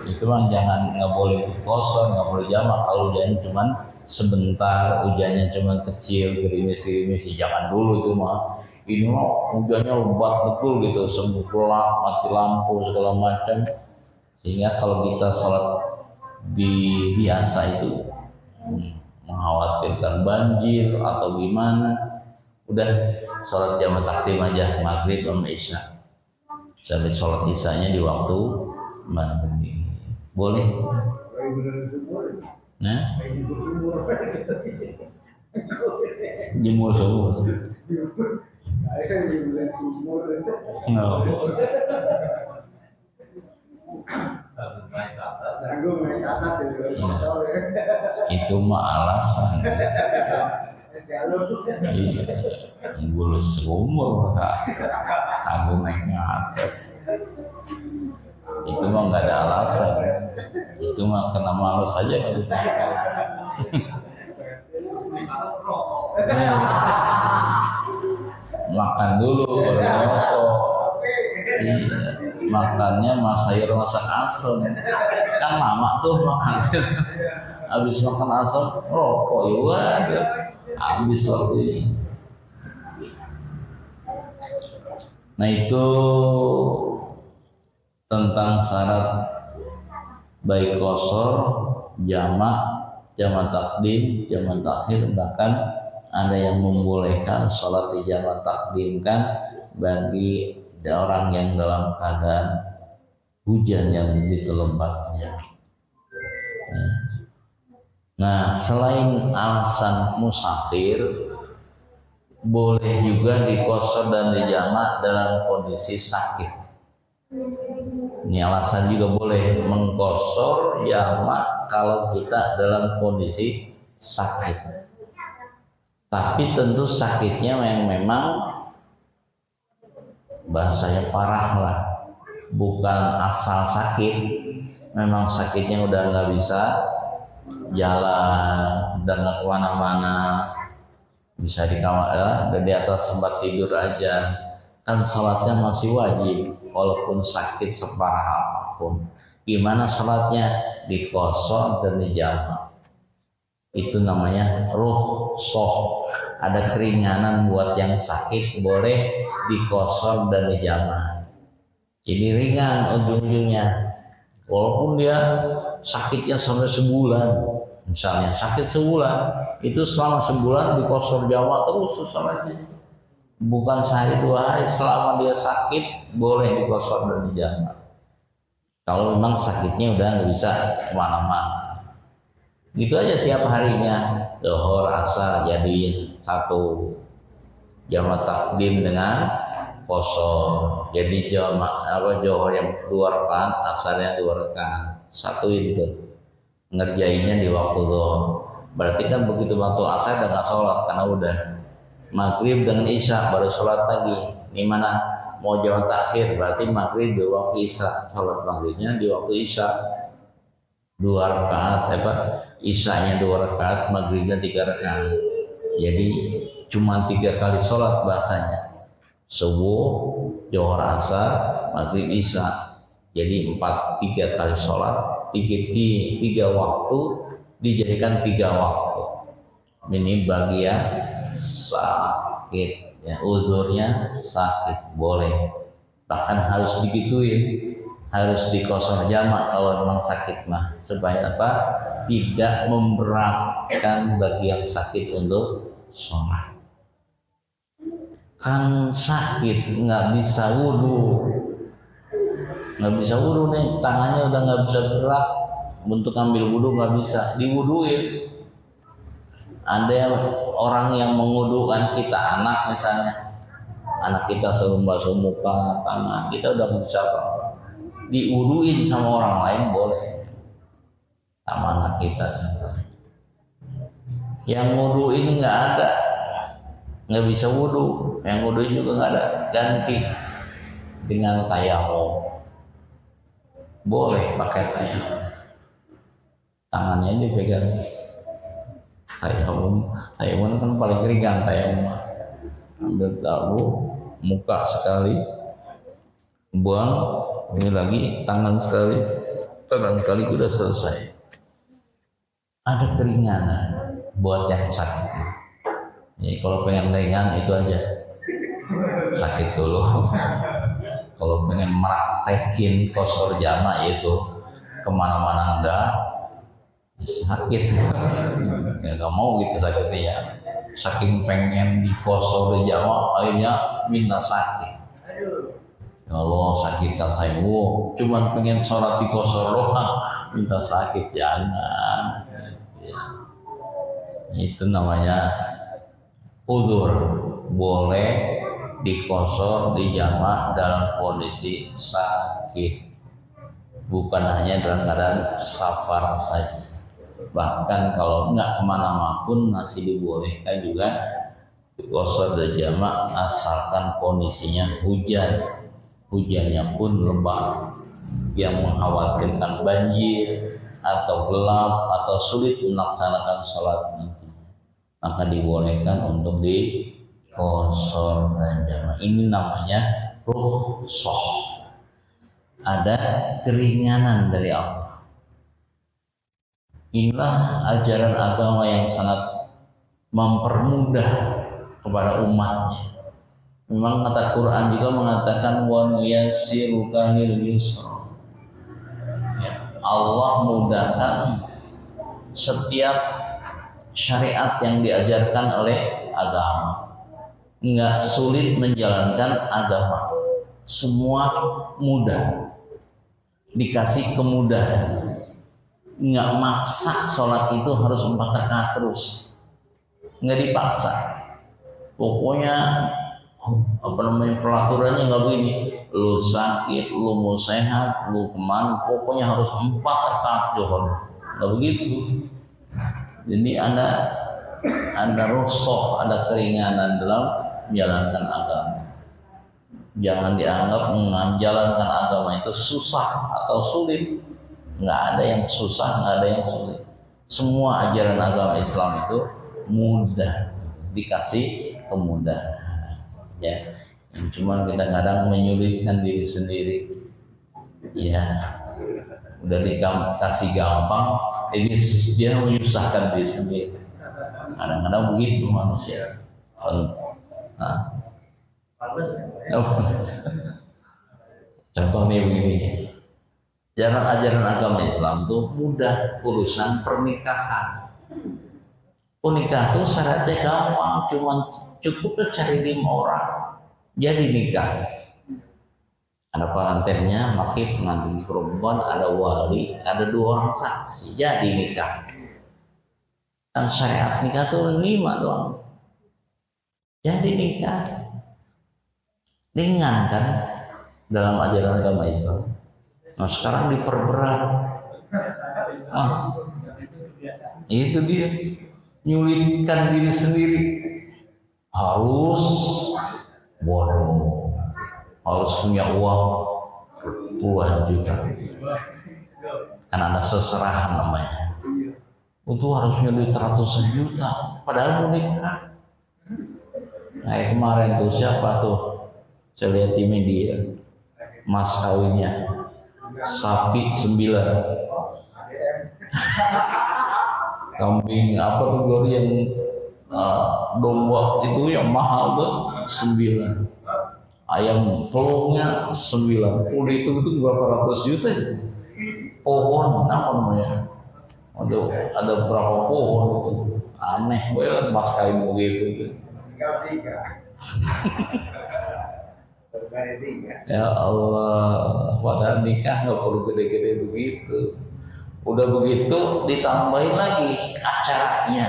itu mah jangan, nggak boleh kosong, nggak boleh jamak. Kalau hujan cuman sebentar, hujannya cuma kecil, gerimis, jangan dulu itu mah. Ini mah hujannya lebat betul gitu, sembuh pelak, mati lampu segala macam. Sehingga kalau kita sholat di biasa itu mengkhawatirkan banjir atau gimana, udah sholat jamak takdim aja maghrib sama isya. Sampai sholat isyanya di waktu maghrib boleh. Nah, jemur semua. Itu mah alasan. Iya, bulu sumur aku naiknya atas. Itu mah nggak ada alasan. Itu mah kena malas aja kali. Makan dulu baru ngerokok. Iya, makannya sayur masak asam. Kan lama tuh makannya. Habis makan asam, rokok ya wajar. Habis waktunya. Nah itu tentang syarat baik qashar, jamak, jamak takdim, jamak takhir, bahkan ada yang membolehkan sholat di jamak takdimkan bagi orang yang dalam keadaan hujan yang begitu lebatnya. Nah, selain alasan musafir, boleh juga diqashar dan dijamak dalam kondisi sakit. Ini alasan juga boleh mengqashar jamak kalau kita dalam kondisi sakit. Tapi tentu sakitnya yang memang bahasanya parah lah, bukan asal sakit, memang sakitnya udah nggak bisa jalan, udah nggak kemana-mana, bisa di kamar ya, di atas tempat tidur aja, kan sholatnya masih wajib walaupun sakit separah apapun. Gimana sholatnya? Diqashar dan dijamak. Itu namanya rukhsah. Ada keringanan buat yang sakit, boleh diqashar dan dijamak. Jadi ringan ujung-ujungnya. Walaupun dia sakitnya sampai sebulan, misalnya sakit sebulan, itu selama sebulan diqashar jamak terus sholatnya. Bukan sehari 2 hari, selama dia sakit boleh diqashar dan dijamak. Kalau memang sakitnya udah nggak bisa kemana-mana, gitu aja tiap harinya, zuhur, asar jadi satu, jamak takdim dengan qashar. Jadi zuhur yang 2 rakaat, asarnya 2 rakaat, satu itu ngerjainnya di waktu zuhur. Berarti kan begitu waktu asar udah nggak sholat karena udah maghrib dengan isya baru sholat lagi. Ini mana mau jamak takhir, berarti maghrib di waktu isya, sholat maghribnya di waktu isya 2 rakaat, isyanya 2 rakaat, maghribnya 3 rakaat. Jadi cuma 3 kali sholat bahasanya. subuh, zuhur, asar, maghrib, isya. Jadi 3 kali sholat, tiga waktu dijadikan 3 waktu. Ini bagian sakit, ya, uzurnya sakit boleh, bahkan harus digituin, harus dikosor jamak kalau memang sakit mah, supaya apa? Tidak memberatkan bagi yang sakit untuk sholat. Kan sakit nggak bisa wudhu nih, tangannya udah nggak bisa gerak untuk ambil wudhu, nggak bisa diwuduin. Ada yang orang yang mengudukan kita, anak misalnya, anak kita suruh basuh muka, tangan, kita udah bisa diwuduin sama orang lain boleh, sama anak kita contohnya. Yang wuduin nggak ada, nggak bisa wudhu, yang wuduin juga nggak ada, ganti dengan tayamum. Boleh pakai tayamum, tangannya aja pegang. Tayamum kan paling ringan tayamum. Ambil tahu muka sekali, buang, ini lagi tangan sekali udah selesai. Ada keringanan buat yang sakit. Jadi kalau pengen ringan itu aja, sakit dulu. Kalau pengen meraktekin kosor jamak itu kemana-mana enggak, sakit. Ya nggak mau gitu sakitnya. Saking pengen dikosor jamak, akhirnya minta sakit. Ya Allah, sakitkan saya. Cuman pengen sholat dikosor doang, minta sakit, jangan. Ya. Itu namanya udzur, boleh dikosor di jamak dalam kondisi sakit, bukan hanya dalam keadaan safar saja. Bahkan kalau nggak kemana-mana pun masih dibolehkan juga dikosor di jamak, asalkan kondisinya hujannya pun lebat yang mengkhawatirkan banjir atau gelap atau sulit melaksanakan sholat nanti, maka dibolehkan untuk dikosor dan jamak. Ini namanya rukhsah, ada keringanan dari Allah. Inilah ajaran agama yang sangat mempermudah kepada umatnya. Memang kata Quran juga mengatakan wa nuyassiruka lil yusra. Ya, Allah mudahkan setiap syariat yang diajarkan oleh agama. Enggak sulit menjalankan agama. Semua mudah. Dikasih kemudahan. Nggak maksa sholat itu harus 4 rakaat terus, nggak dipaksa. Pokoknya peraturannya nggak begini, lu sakit, lu mau sehat, lu kemana, pokoknya harus 4 rakaat zuhur, nggak begitu. Jadi ada rukhsah, ada keringanan dalam menjalankan agama. Jangan dianggap menjalankan agama itu susah atau sulit. Nggak ada yang susah, nggak ada yang sulit. Semua ajaran agama Islam itu mudah, dikasih kemudahan. Ya, yang cuma kita kadang menyulitkan diri sendiri. Ya, udah dikasih gampang, jadi dia menyusahkan diri sendiri. Kadang-kadang begitu manusia. Nah, contohnya begini. Ajaran agama Islam itu mudah urusan pernikahan. Nikah itu syaratnya gampang, cuma cukup cari 5 orang jadi nikah. Ada pengantinnya, maki pengantin perempuan, ada wali, ada 2 orang saksi, jadi nikah. Dan syariat nikah itu 5 doang, jadi nikah. Ringan kan dalam ajaran agama Islam. Nah sekarang diperberat. Itu dia, nyulitkan diri sendiri. Harus bodoh, harus punya uang puluhan juta. Kan ada seserahan namanya. Itu harus punya duit ratusan juta, padahal mau nikah. Nah kemarin tuh siapa tuh Saya lihat di media, mas kawinnya sapi 9, kambing apa tuh Glory yang domba itu yang mahal tuh 9, ayam pelungnya 9, udah itu berapa ratus juta itu. Pohon apa namanya? Ada berapa pohon itu, aneh banget mas kawin begitu itu. Ya Allah, padahal nikah nggak perlu gede-gede begitu. Udah begitu ditambahin lagi acaranya,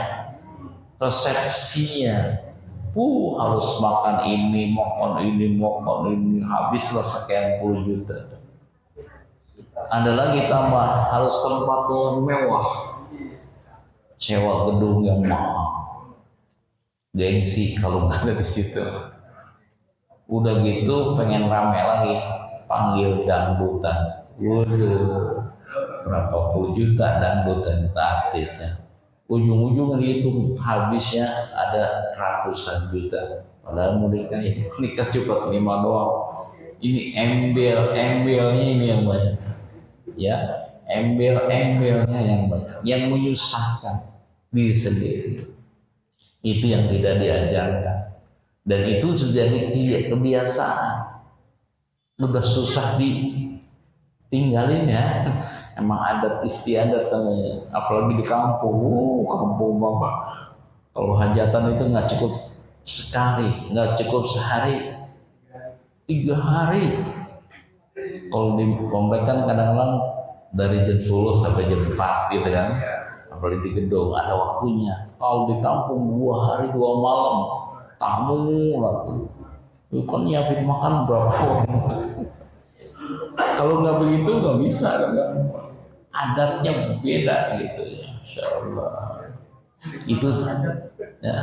resepsinya. Harus makan ini, makan ini, habislah sekian puluh juta. Ada lagi tambah, harus tempat yang mewah, sewa gedung yang mahal, gengsi kalau nggak ada di situ. Udah gitu pengen rame lagi, panggil dangdutan. Berapa puluh juta dangdutan artisnya. Ujung-ujungnya itu habisnya ada ratusan juta. Padahal mau nikah cuma 5 doang. Ini embel-embelnya ini yang banyak. Ya, embel-embelnya yang banyak, yang menyusahkan diri sendiri. Itu yang tidak diajarkan. Dan itu terjadi kebiasaan. Udah susah ditinggalin ya. Emang adat istiadat namanya. Apalagi di kampung, kampung bapak. Kalau hajatan itu nggak cukup sekali, nggak cukup sehari, 3 hari. Kalau di komplek kan kadang-kadang dari jam 10 sampai jam 4 gitu kan. Apalagi di gedung ada waktunya. Kalau di kampung 2 hari 2 malam. Tamu lagi, itu kan nyiapin makan berapa orang. Kalau nggak begitu nggak bisa kan? Adatnya beda gitu ya, Insya Allah. Itu ya.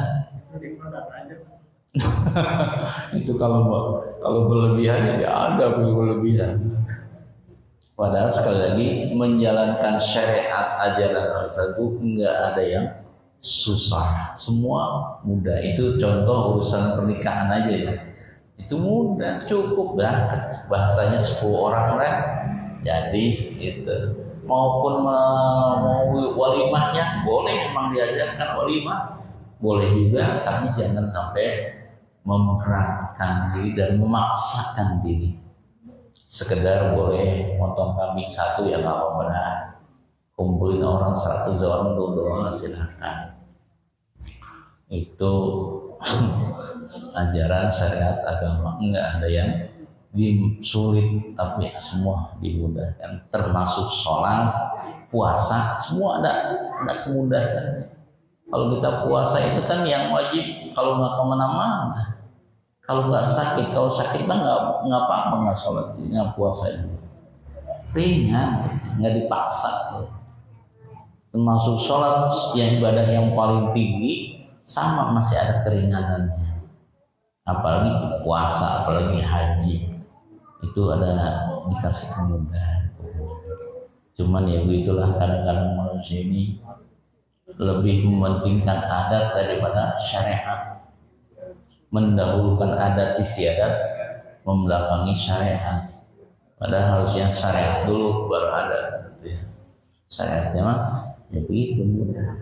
Itu kalau berlebihan ya ada berlebihan. Padahal sekali lagi menjalankan syariat ajaran Rasul itu nggak ada yang susah, semua mudah. Itu contoh urusan pernikahan aja ya, itu mudah, cukup ya bahasanya 10 orang lah. Jadi itu maupun mau walimahnya boleh, emang diajarkan walimah boleh juga, tapi jangan sampai memberatkan diri dan memaksakan diri. Sekedar boleh motong kambing 1 ya nggak apa-apa, kumpulin orang 100 orang doang silahkan. Itu ajaran syariat agama, enggak ada yang sulit, tapi semua dimudahkan, termasuk sholat, puasa, semua ada kemudahan. Kalau kita puasa itu kan yang wajib kalau nggak kemana-mana, kalau nggak sakit, kalau sakit mah nggak apa-apa, nggak sholat, nggak puasa itu ringan, nggak dipaksa. Termasuk sholat yang ibadah yang paling tinggi, sama masih ada keringanannya. Apalagi puasa, apalagi haji, itu ada dikasih kemudahan. Cuman ya begitulah, kadang-kadang manusia ini lebih mementingkan adat daripada syariat, mendahulukan adat istiadat, membelakangi syariat. Padahal harusnya syariat dulu baru adat. Syariatnya mah ya begitu mudah.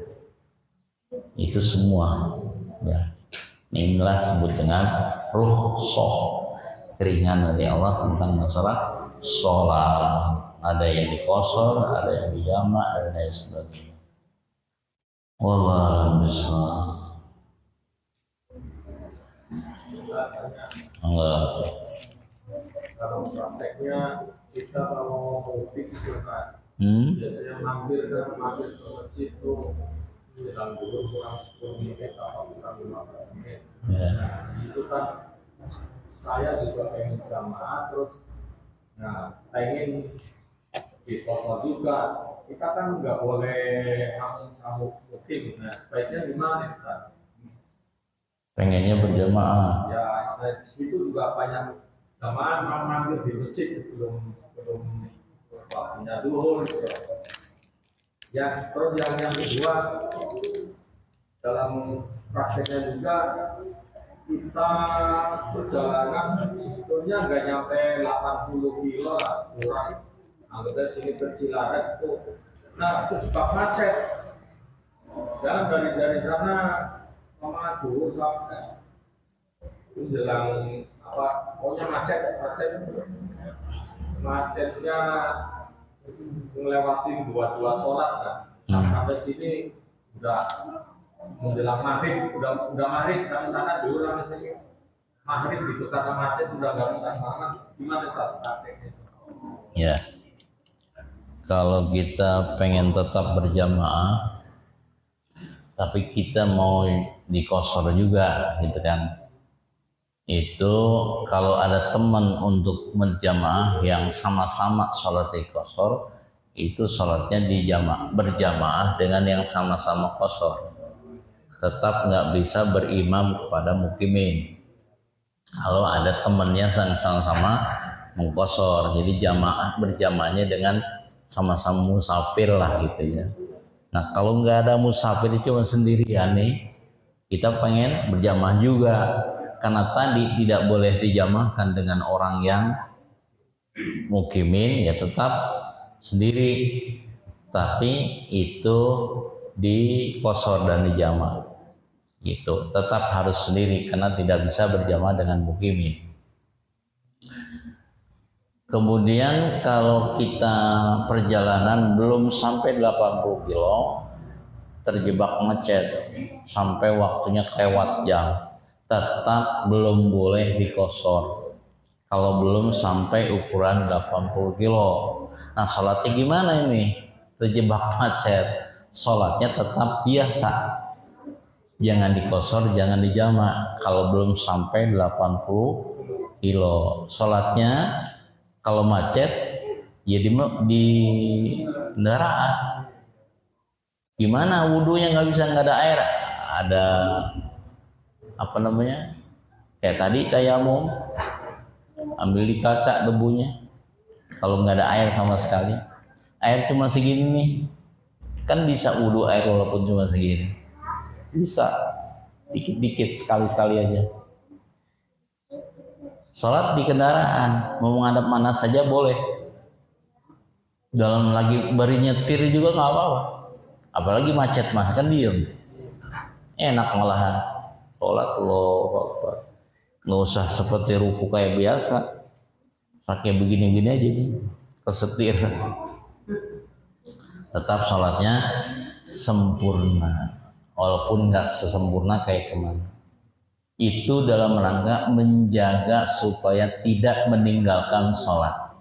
Itu semua ya. Inilah sebut dengan rukhsah, keringanan dari Allah tentang masalah sholat. Ada yang dikosor, ada yang dijamak, dan lain sebagainya. Wallahu a'lam bishawab. Kalau prakteknya kita kalau mudik itu kan biasanya mampir ke masjid itu jalan dulu kurang 10 menit atau kurang 15 menit. Nah, itu kan saya juga pengen jamaah, terus pengen di kosor juga. Kita kan nggak boleh langsung sambut mukim. Nah, sebaiknya gimana Ustaz? Pengennya berjamaah. Ya, itu juga banyak jamaah mampir di masjid sebelum waktunya duhur gitu. Ya, terus yang kedua, dalam prakteknya juga kita perjalanan sebetulnya nggak nyampe 80 kilo lah, kurang. Anggota sini bercilarat tuh, nah terjebak macet. Dan dari sana Manado sampai menjelang apa? Pokoknya macetnya melewati dua sholat kan. Sampai sini udah menjelang maghrib, udah maghrib sampai sana dulu sampai sini maghrib gitu karena macet udah nggak bisa banget. Gimana prakteknya? Ya, kalau kita pengen tetap berjamaah tapi kita mau dikosor juga gitu kan, itu kalau ada teman untuk berjamaah yang sama-sama sholat di kosor, itu sholatnya berjamaah dengan yang sama-sama kosor. Tetap nggak bisa berimam kepada mukimin kalau ada temannya yang sama-sama mengkosor. Jadi berjamaahnya dengan sama-sama musafir lah gitu ya. Nah kalau nggak ada musafir cuma sendirian nih, kita pengen berjamaah juga, karena tadi tidak boleh dijamaahkan dengan orang yang mukimin, ya tetap sendiri, tapi itu dikosor dan dijamaah gitu, tetap harus sendiri karena tidak bisa berjamaah dengan mukimin. Kemudian kalau kita perjalanan belum sampai 80 kilo, terjebak macet sampai waktunya kelewat jam, tetap belum boleh dikosor kalau belum sampai ukuran 80 kilo. Nah sholatnya gimana ini? Terjebak macet, sholatnya tetap biasa, jangan dikosor, jangan dijamak kalau belum sampai 80 kilo. Sholatnya kalau macet ya di kendaraan. Gimana wudhunya nggak ada air, ada apa namanya, kayak tadi tayamum, ambil di kaca debunya. Kalau nggak ada air sama sekali, air cuma segini nih, kan bisa wudhu air walaupun cuma segini, bisa dikit-dikit, sekali-sekali aja. Sholat di kendaraan, mau menghadap mana saja boleh. Dalam lagi bari nyetir juga nggak apa-apa. Apalagi macet mah kan diem. Enak malahan. Sholat loh, nggak usah seperti ruku kayak biasa. Pakai begini-gini aja nih, kesetir. Tetap sholatnya sempurna, walaupun nggak sesempurna kayak kemarin. Itu dalam rangka menjaga supaya tidak meninggalkan sholat.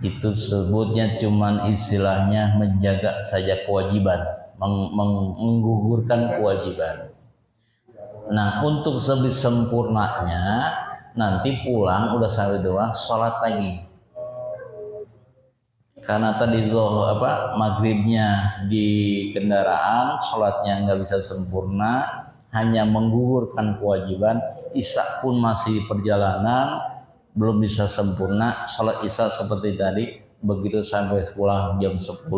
Itu sebutnya cuman istilahnya menjaga saja kewajiban, menggugurkan kewajiban. Nah untuk lebih sempurnanya nanti pulang udah sampai doa sholat lagi. Karena tadi maghribnya di kendaraan, sholatnya nggak bisa sempurna, hanya menggugurkan kewajiban. Isya pun masih di perjalanan, belum bisa sempurna. Sholat isya seperti tadi, begitu sampai pulang jam 10,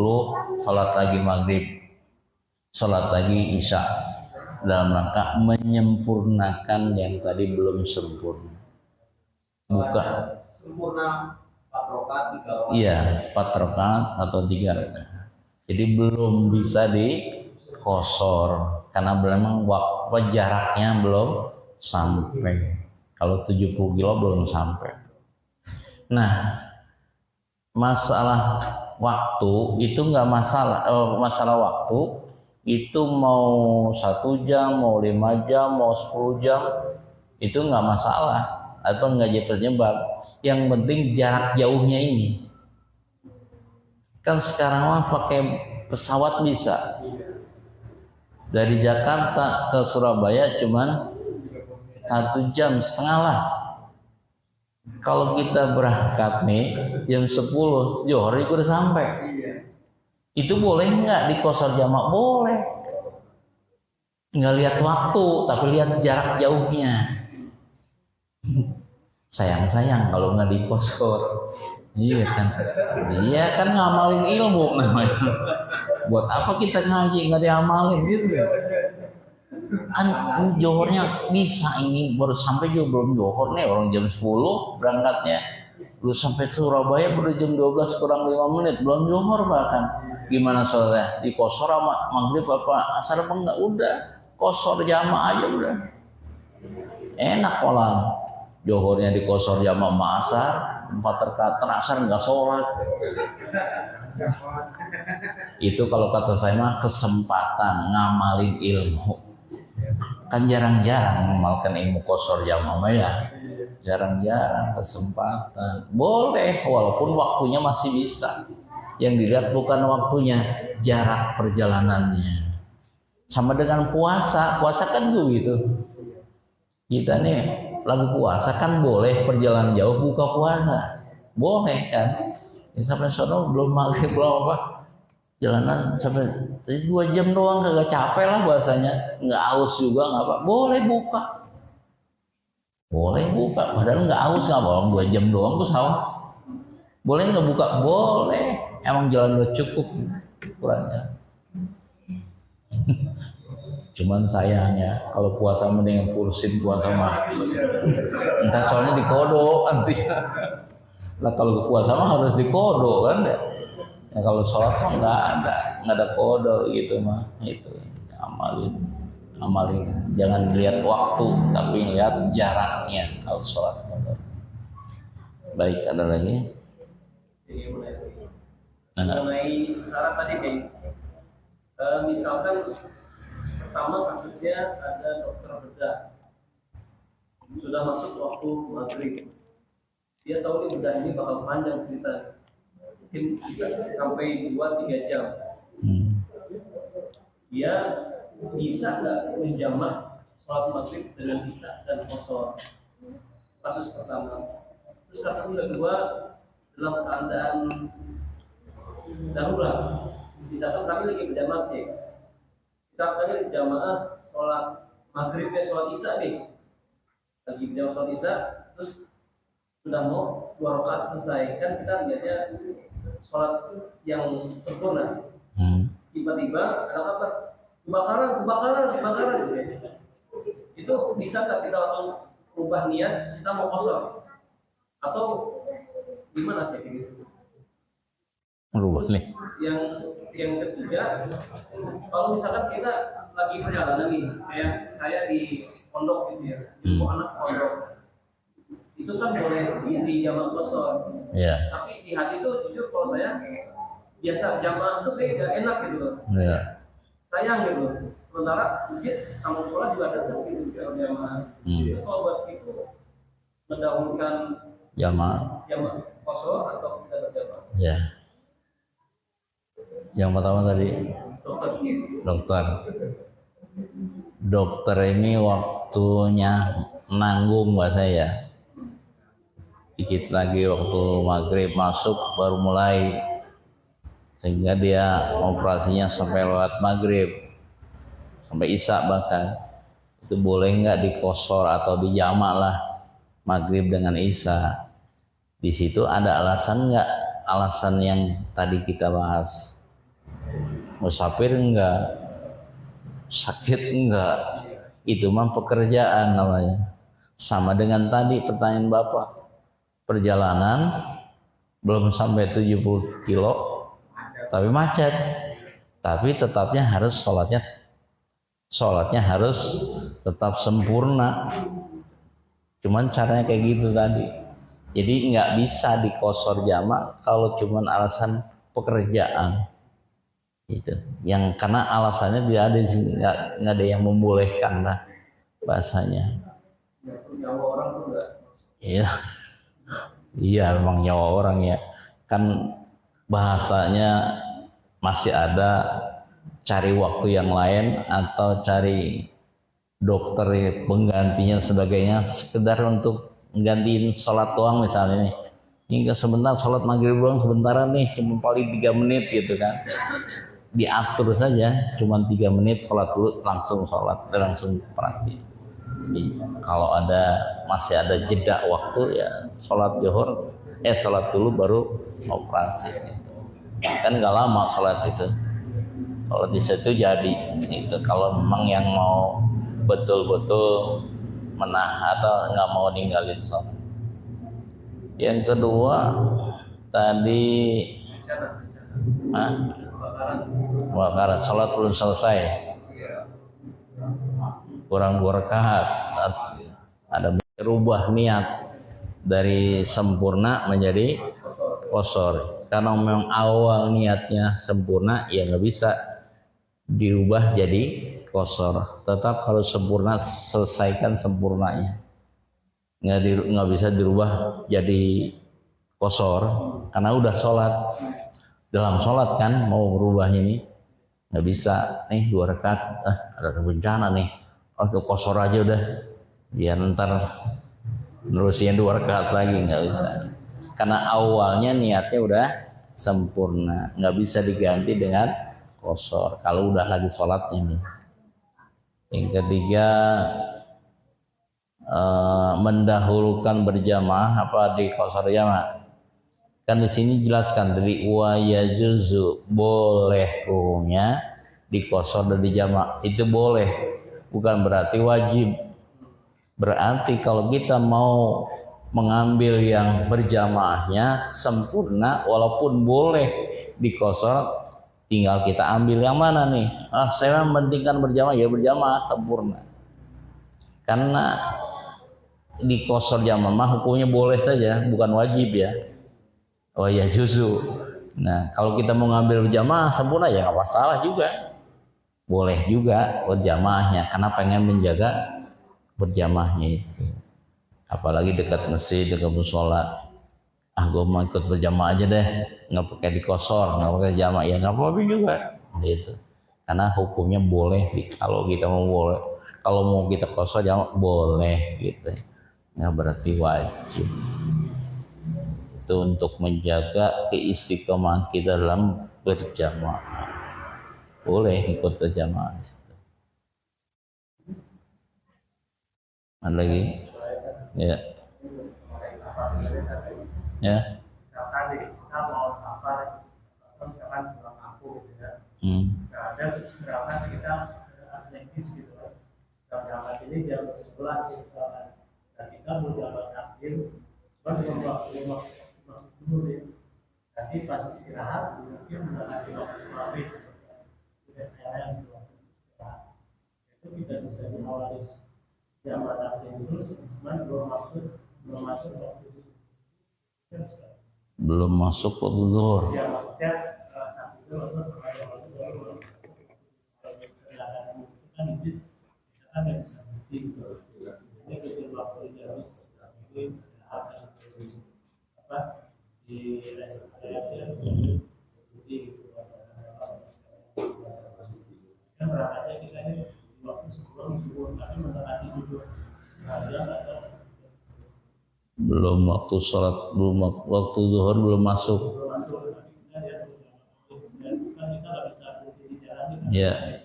sholat lagi maghrib, sholat lagi isya, dalam rangka menyempurnakan yang tadi belum sempurna. Bukan sempurna 4 rakaat 3 rakaat. Iya, 4 rakaat atau 3 rakaat. Jadi belum bisa dikosor karena memang waktu jaraknya belum sampai. Kalau 70 kilo belum sampai. Nah, masalah waktu itu nggak masalah. Masalah waktu itu mau 1 jam, mau 5 jam, mau 10 jam, itu nggak masalah atau nggak jadi penyebab. Yang penting jarak jauhnya ini. Kan sekarang mah pakai pesawat bisa. Dari Jakarta ke Surabaya cuman 1,5 jam lah. Kalau kita berangkat nih jam 10, Johor udah sampai. Itu boleh nggak dikosor jamak? Boleh. Nggak lihat waktu, tapi lihat jarak jauhnya. Sayang kalau nggak dikosor. Iya kan ngamalin ilmu namanya. Buat apa kita ngaji nggak diamalin gitu ya? Kan ini johornya bisa, ini baru sampai juga belum johor nih, orang jam 10 berangkatnya, lu sampai Surabaya baru jam 12 kurang 5 menit, belum johor bahkan. Gimana soalnya di kosor sama maghrib apa asar apa enggak, udah kosor jamaah aja udah enak. Malah johornya di kosor jamaah sama asar 4 rakaat, asar enggak sholat. Itu kalau kata saya mah kesempatan ngamalin ilmu. Kan jarang-jarang mengamalkan ilmu kosor jamaah ya, jarang-jarang kesempatan. Boleh walaupun waktunya masih bisa. Yang dilihat bukan waktunya, jarak perjalanannya. Sama dengan puasa, puasa kan gitu. Kita nih lagi puasa kan boleh perjalanan jauh buka puasa, boleh kan? Ya, sampai sono belum maghrib belum apa, jalanan sampai 2 jam doang kagak capek lah bahasanya, nggak haus juga nggak apa, boleh buka, padahal nggak haus nggak bohong, 2 jam doang tuh sawah, boleh nggak buka, boleh, emang jalan udah cukup ukurannya. Cuman sayangnya kalau puasa mendingan kursin puasa mah, entar soalnya dikodok nanti. Nah kalau puasa mah harus dikodok kan ya. Ya kalau sholat mah nggak ada kodok gitu mah, itu amalin, jangan lihat waktu tapi lihat jaraknya kalau sholat kodok. Baik, ada lagi? Mengenai syarat tadi kayak misalkan pertama kasusnya ada dokter bedah sudah masuk waktu maghrib, dia tahu nih bedah ini bakal panjang cerita, mungkin bisa sampai 2-3 jam. Dia bisa nggak menjamak sholat maghrib dengan isya dan qashar? Kasus pertama. Terus kasus kedua, dalam keadaan darurat, misalkan kami lagi berjamaah, kita akan jamaah sholat maghrib ya sholat isya nih, lagi berjamaah sholat isya, terus sudah mau 2 rakaat selesai, kan kita lihatnya sholat yang sempurna. Tiba-tiba ada kabar kebakaran. Itu bisa nggak kita langsung ubah niat kita mau qashar atau gimana kayak gitu? Merubah nih. Yang ketiga, kalau misalkan kita lagi perjalanan nih, kayak saya di pondok gitu ya, di anak pondok, itu kan boleh di jamak qashar. Yeah. Tapi di hati tuh jujur kalau saya biasa jamaah tuh kayak gak enak gitu loh. Yeah. Sayang gitu. Sementara masjid sama sholat juga ada gitu bisa jamaah. Itu kalau buat itu mendahulukan jamaah qashar atau kita berjamaah. Ya. Yang pertama tadi dokter ini waktunya nanggung bahasa ya. Dikit lagi waktu maghrib masuk baru mulai, sehingga dia operasinya sampai lewat maghrib sampai isya bahkan. Itu boleh nggak dikosor atau dijamak lah maghrib dengan isya? Di situ ada alasan nggak? Alasan yang tadi kita bahas. Musafir enggak, sakit enggak, itu mah pekerjaan namanya. Sama dengan tadi pertanyaan Bapak, perjalanan belum sampai 70 kilo tapi macet, tapi tetapnya harus sholatnya harus tetap sempurna. Cuman caranya kayak gitu tadi, jadi nggak bisa dikosor jamak kalau cuman alasan pekerjaan. Itu yang karena alasannya dia ada di sini, nggak ada yang membolehkan lah bahasanya. Nyawa orang tuh enggak. Iya memang nyawa orang ya, kan bahasanya masih ada cari waktu yang lain atau cari dokter penggantinya sebagainya, sekedar untuk menggantiin sholat doang misalnya nih. Hingga sebentar sholat maghrib doang sebentaran nih, cuma paling 3 menit gitu kan. Diatur saja, cuma 3 menit sholat dulu, langsung sholat, langsung operasi. Jadi kalau masih ada jeda waktu ya sholat zuhur, sholat dulu baru operasi. Kan nggak lama sholat itu. Kalau di situ jadi itu. Kalau memang yang mau betul-betul menahan atau nggak mau ninggalin sholat. Yang kedua tadi kebakaran, sholat belum selesai, kurang 2 rakaat, ada berubah niat dari sempurna menjadi kosor. Karena memang awal niatnya sempurna, ya nggak bisa dirubah jadi kosor. Tetap harus sempurna, selesaikan sempurnanya. Nggak bisa dirubah jadi kosor karena udah sholat. Dalam sholat kan mau berubah ini nggak bisa. Nih 2 rakaat, ada bencana nih, kosor aja udah, biar ntar nerusin 2 rakaat lagi, nggak bisa. Karena awalnya niatnya udah sempurna, nggak bisa diganti dengan kosor kalau udah lagi sholat ini. Yang ketiga, mendahulukan berjamaah apa di kosor jamaah. Kan di sini jelaskan dari wa yajuzu, boleh hukumnya di kosor dan di jamaah. Itu boleh, bukan berarti wajib. Berarti kalau kita mau mengambil yang berjamaahnya sempurna, walaupun boleh dikosor, tinggal kita ambil yang mana nih. Saya mementingkan berjamaah, ya berjamaah sempurna. Karena dikosor jamaah hukumnya boleh saja, bukan wajib ya. Oh ya juzu. Nah kalau kita mau ngambil berjamaah sempurna, ya nggak masalah juga, boleh juga berjamaahnya, karena pengen menjaga berjamaahnya itu. Apalagi dekat masjid, dekat musola, gue mau ikut berjamaah aja deh, nggak pakai dikosor, nggak pakai jamaah, ya nggak apa-apa juga gitu. Karena hukumnya boleh, kalau kita mau boleh, kalau mau kita kosor jamaah boleh gitu, nggak berarti wajib. Itu untuk menjaga keistiqomahan kita dalam berjamaah, boleh ikut berjamaah. Ada lagi? Ya. Ya. Misalkan kita mau safar, misalkan pulang kampung gitu ya. Ada berapa kita atletis gitu kan. Kita berangkat ini jam 11 misalkan. Dan kita mau jalan takdir, belum waktu masuk dulu ya. Nanti pas istirahat mungkin mendekati waktu maghrib. Kita istirahat gitu istirahat. Itu kita bisa diawali jam takdir dulu, cuman belum masuk waktu itu. Belum masuk waktu zuhur. Ya maksudnya saat itu atau setelah waktu zuhur kan ini kita kan nggak bisa berhenti gitu. Ini ketika waktu dihabis ini ada apa di rest area seperti gitu. Kan berangkatnya kita ini di waktu sebelum zuhur, tapi mendekati dulu setengah jam atau belum waktu sholat, belum waktu zuhur belum masuk. Ya.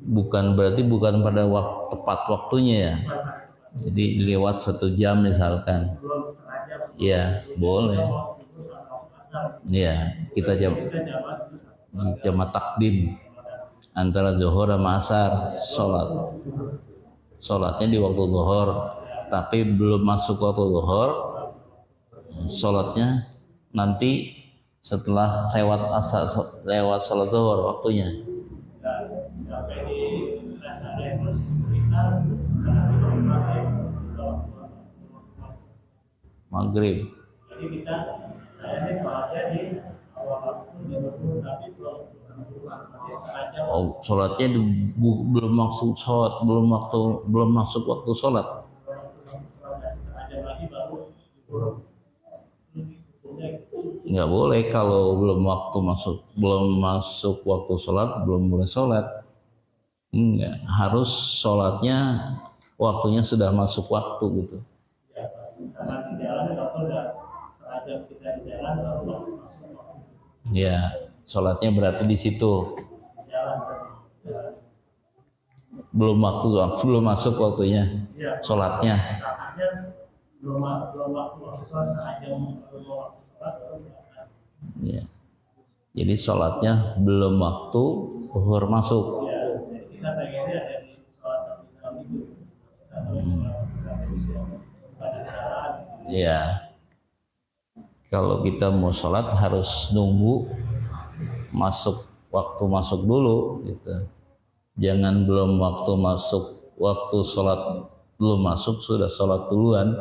Bukan berarti bukan pada waktu tepat waktunya ya. Jadi lewat 1 jam misalkan. Ya boleh. Ya kita jamaah takdim antara zuhur sama asar sholat. Sholatnya di waktu zuhur, tapi belum masuk waktu zuhur, sholatnya nanti setelah lewat asar, lewat sholat zuhur waktunya. Maghrib. Jadi saya ini sholatnya di awal waktu tapi Sholatnya belum masuk sholat, belum masuk waktu sholat. Nggak boleh kalau belum masuk waktu sholat, belum boleh sholat. Enggak, harus sholatnya waktunya sudah masuk waktu gitu. Ya, sholatnya berarti di situ. Belum masuk waktunya sholatnya. Ya. Jadi sholatnya belum waktu zuhur masuk. Ya, jadi kita pengennya dari sholat malam itu. Ya, kalau kita mau sholat harus nunggu waktu masuk dulu gitu. Jangan belum waktu masuk, waktu sholat belum masuk sudah sholat duluan.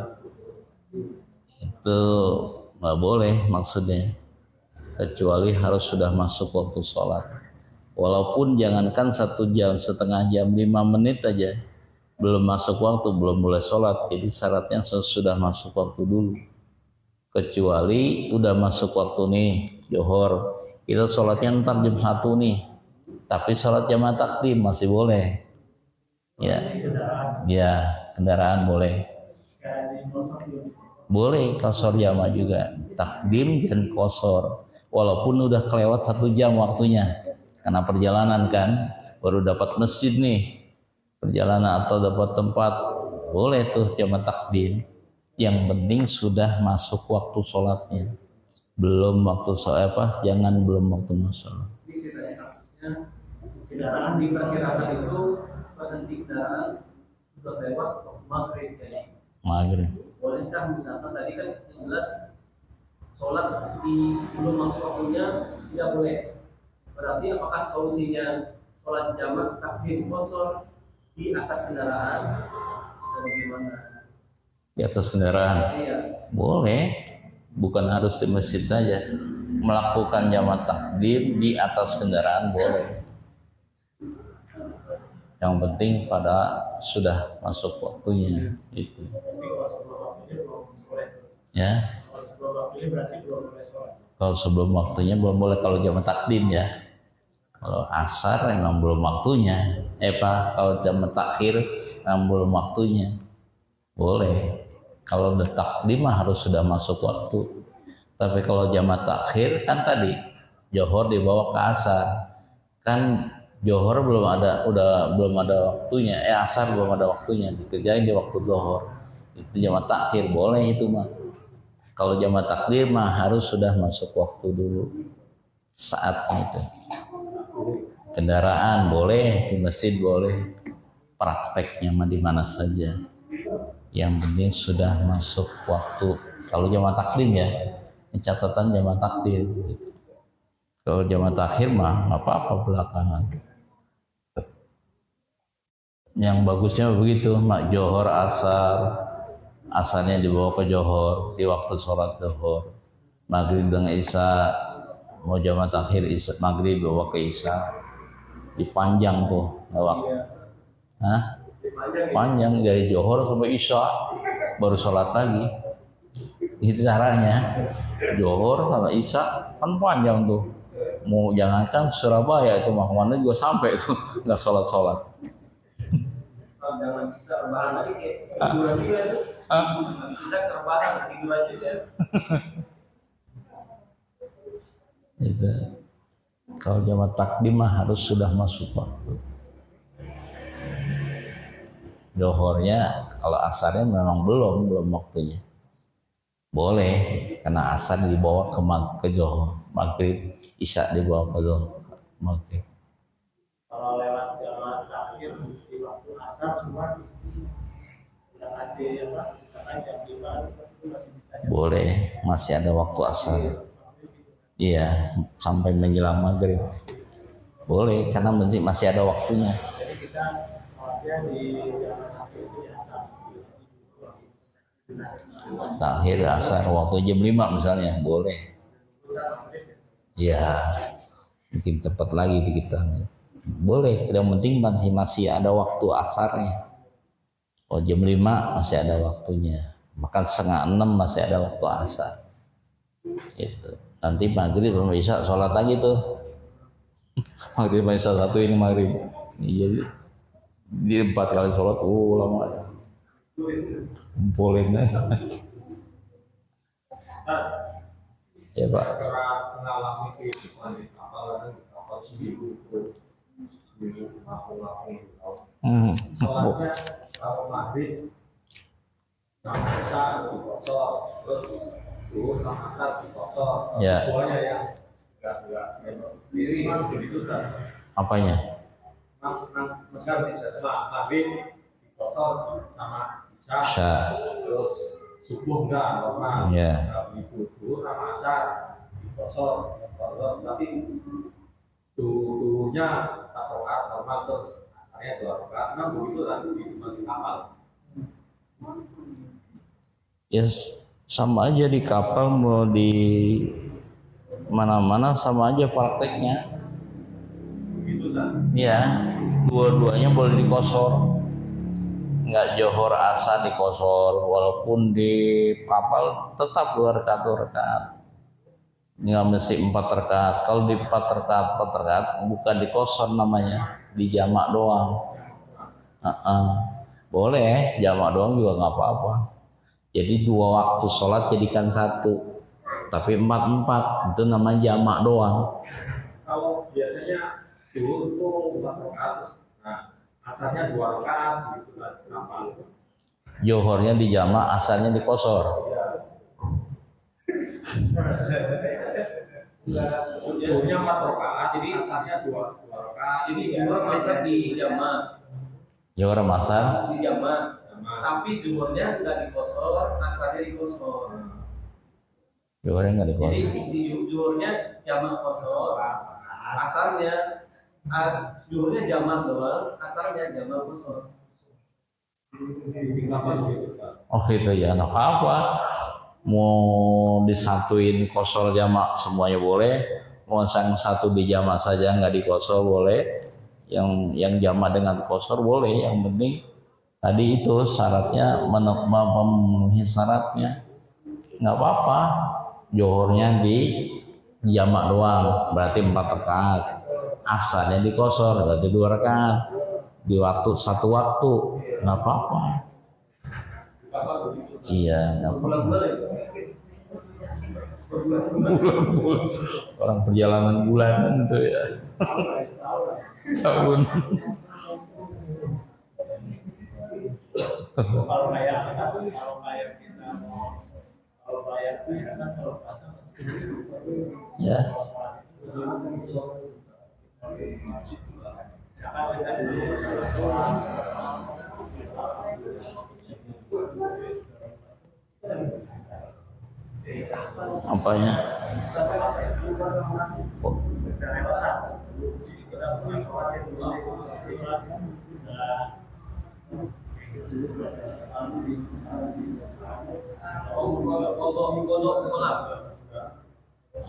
Itu nggak boleh maksudnya. Kecuali harus sudah masuk waktu sholat. Walaupun jangankan 1 jam, setengah jam, 5 menit aja belum masuk waktu, belum mulai sholat. Jadi syaratnya sudah masuk waktu dulu. Kecuali udah masuk waktu nih Johor, kita sholatnya ntar jam 1 nih, tapi sholat jamaah takdim masih boleh. Ya, ya kendaraan boleh. Boleh qasar jamaah juga, takdim dan qasar. Walaupun udah kelewat 1 jam waktunya, karena perjalanan kan, baru dapat masjid nih, perjalanan atau dapat tempat, boleh tuh jamaah takdim. Yang penting sudah masuk waktu sholatnya. Belum waktu sholat jangan belum waktu sholat. Ini ceritanya kasusnya kendaraan diperkirakan itu berhenti kendaraan sudah lewat maghrib jadi. Maghrib. Bolehkah misalkan tadi kan yang jelas sholat di belum masuk waktunya tidak boleh. Berarti apakah solusinya sholat jamak takdim qasar di atas kendaraan atau bagaimana? Di atas kendaraan. Iya. Boleh. Bukan harus di masjid saja, melakukan jamaah takdim di atas kendaraan boleh. Yang penting pada sudah masuk waktunya itu. Ya. Kalau sebelum waktunya belum boleh kalau jamaah takdim ya. Kalau asar memang belum waktunya. Kalau jamaah takhir memang belum waktunya. Boleh. Kalau udah takdim harus sudah masuk waktu. Tapi kalau jamaah takhir kan tadi Johor dibawa ke asar. Kan Johor belum ada waktunya. Asar belum ada waktunya. Dikerjain di waktu Johor. Itu jamaah takhir boleh itu mah. Kalau jamaah takdim mah harus sudah masuk waktu dulu. Saatnya itu. Kendaraan boleh, di masjid boleh. Prakteknya mah di mana saja. Yang penting sudah masuk waktu. Kalau jamaah takdim ya, catatan jamaah takdim. Kalau jamaah takhir mah nggak apa-apa belakangan. Yang bagusnya begitu, mak Johor asar, asarnya dibawa ke Johor di waktu sholat Johor. Maghrib dengan Isya, mau jamaah takhir Isya, maghrib bawa ke Isya, dipanjang tuh waktu. Hah? Panjang dari Johor sampai Isya baru sholat lagi. Itu caranya. Johor sampai Isya kan panjang tuh. Mau jangankan Surabaya itu mah kemana juga sampai itu nggak sholat. Jangan bisa rebahan lagi kayak tiduran juga tuh. Bisa rebahan tiduran juga. Itu. Kalau jamaah takdim mah harus sudah masuk waktu. Johornya kalau asarnya memang belum waktunya. Boleh karena asar dibawa ke Johor, maghrib Isya dibawa ke Johor, maghrib. Kalau lewat jamaah takhir di waktu asar cuma yang ada misalkan jam 5 itu masih bisa. Boleh, masih ada waktu asar. Iya, sampai menjelang maghrib. Boleh karena masih ada waktunya. Jadi kita sholatnya di jamaah takhir itu ya asar. Takhir asar waktu jam 5 misalnya boleh. Ya, mungkin cepat lagi kita. Boleh, yang penting masih ada waktu asarnya. Oh jam 5 masih ada waktunya. Bahkan 5:30 masih ada waktu asar. Itu. Nanti maghrib belum bisa sholat lagi tuh. Maghrib bisa satu ini maghrib. Iya, dia 4 kali sholat. Lama. Boleh nih. Ya Pak. Mengalami kehidupan apalagi kapal seminggu soalnya kalau maghrib sama Isya di kosor, terus dulu sama Asar di kosor, Ya. semuanya yang nengok sendiri begitu kan? Apanya? Maghrib dikosor sama isya, terus subuh enggak normal, dulu sama asar dikosor, tapi dulunya 4 rakaat normal, terus asarnya 2 rakaat, memang begitu kan di kapal. Yes, sama aja di kapal mau di mana-mana sama aja prakteknya. Begitu kan? Ya, dua-duanya boleh dikosor. Nggak johor asar dikosor, walaupun di kapal tetap 2 rakaat. Nggak mesti 4 rakaat. Kalau di 4 rakaat bukan dikosor namanya, dijamak doang. Boleh, jamak doang juga nggak apa-apa. Jadi 2 waktu sholat jadikan 1, tapi 4 itu namanya jamak doang. Kalau biasanya dulu itu 4 rakaat, nah asarnya 2 rakaat gitu kan, kenapa? Johornya dijamak, asarnya dikosor. Dulunya 4 rakaat, jadi asarnya 2 rakaat. Jadi zuhur masuk di jamak. Johor masar Di jamak. Tapi zuhurnya nggak dikosor, asarnya dikosor. johornya nggak dikosor. Jadi di zuhurnya jamak kosor, asarnya zuhurnya jamak doang, asarnya jamak kosor. Oh gitu ya, nggak apa-apa. Mau disatuin kosor jamak semuanya boleh. Mau yang satu di jamak saja nggak dikosor boleh. Yang jamak dengan kosor boleh. Yang penting tadi itu syaratnya memenuhi syaratnya. Nggak apa-apa. Johornya di jamak doang, berarti 4 rakaat. Asarnya dikosor, berarti 2 rakaat. Di waktu 1 waktu, nggak apa-apa. Iya, nggak apa-apa. Orang perjalanan bulanan itu ya. Tahun. Kalau kayak kita mau kalau bayar itu kan kalau pasang Ya. misalkan kita dulu sholat Apanya? Kodok sholat.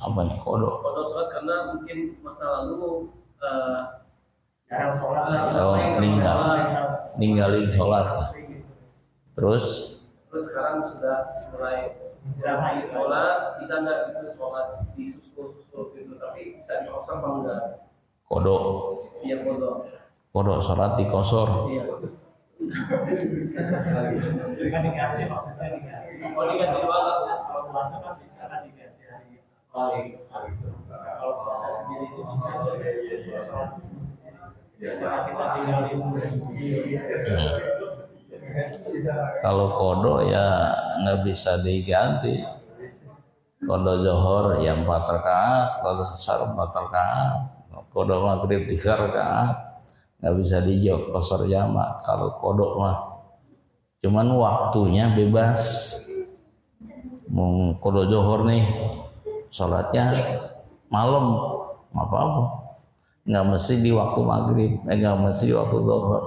Apanya kodok? Kodok sholat karena mungkin masa lalu jarang sholat. Oh, ninggalin sholat. Terus sekarang sudah mulai sholat, bisa nggak itu sholat di susul gitu, tapi bisa dikosor apa enggak? kodok. Iya kodok. Kodok sholat dikosor. Iya. Kan diganti maksudnya diganti. Oh diganti doang. Kalau puasa kan bisa kan diganti hari kalau puasa sendiri itu bisa sholat sendiri. Kita tinggalin. Kalau kodok ya nggak bisa diganti. Kodok johor ya 4 rakaat, kodok asar 4 rakaat, kodok maghrib 3 rakaat, nggak bisa dijawab kosor jamak. Kalau kodok mah cuman waktunya bebas. Mau kodok johor nih sholatnya malam apa-apa, nggak mesti di waktu maghrib, nggak mesti di waktu zuhur.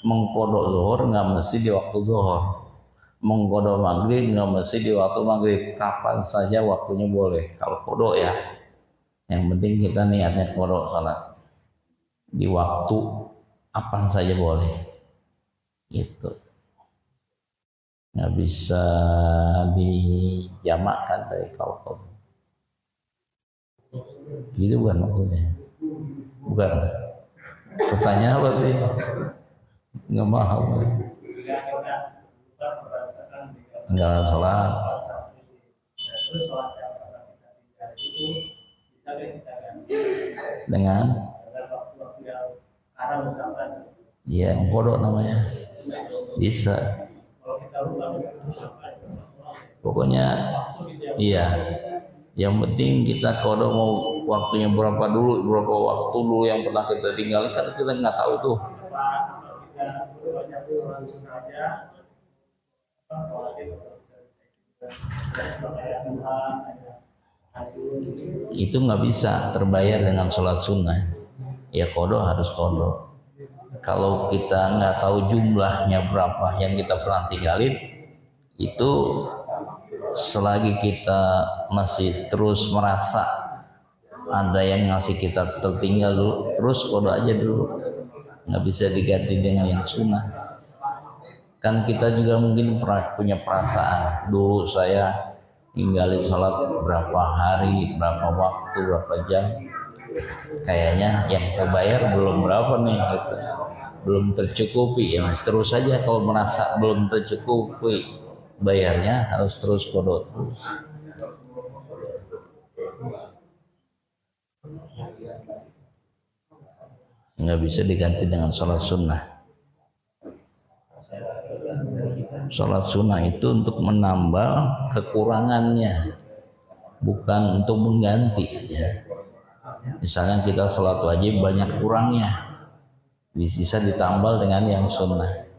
Mengkodok zuhur nggak mesti di waktu zuhur, mengkodok maghrib nggak mesti di waktu maghrib. Kapan saja waktunya boleh kalau kodok ya. Yang penting kita niatnya kodok salat di waktu kapan saja boleh. Gitu. Nggak bisa dijamakkan dari kalau kodok. Gitu bukan maksudnya? Bukan. Pertanyaan apa sih? Nggak paham. Enggak sholat. Terus sholat yang pernah kita tinggal itu bisa kita ganti Dengan waktu-waktu yang sekarang misalkan. iya kodok namanya. Bisa. Kalau kita lupa Pokoknya iya. Yang penting kita kalau mau waktunya berapa waktu dulu yang pernah kita tinggalkan, kan kita nggak tahu tuh. Itu nggak bisa terbayar dengan sholat sunnah. Ya kodo harus kodo. Kalau kita nggak tahu jumlahnya berapa yang kita pernah tinggalin, itu selagi kita masih terus merasa ada yang ngasih kita tertinggal dulu, terus kodo aja dulu, nggak bisa diganti dengan yang sunnah. Kan kita juga mungkin punya perasaan, dulu saya tinggalin sholat berapa hari, berapa waktu, berapa jam, kayaknya yang terbayar belum berapa nih gitu. Belum tercukupi, ya mas, terus saja kalau merasa belum tercukupi bayarnya harus terus kodok terus. Nggak bisa diganti dengan sholat sunnah. Sholat sunnah itu untuk menambal kekurangannya, bukan untuk mengganti ya. Misalnya kita sholat wajib banyak kurangnya, bisa ditambal dengan yang sunnah,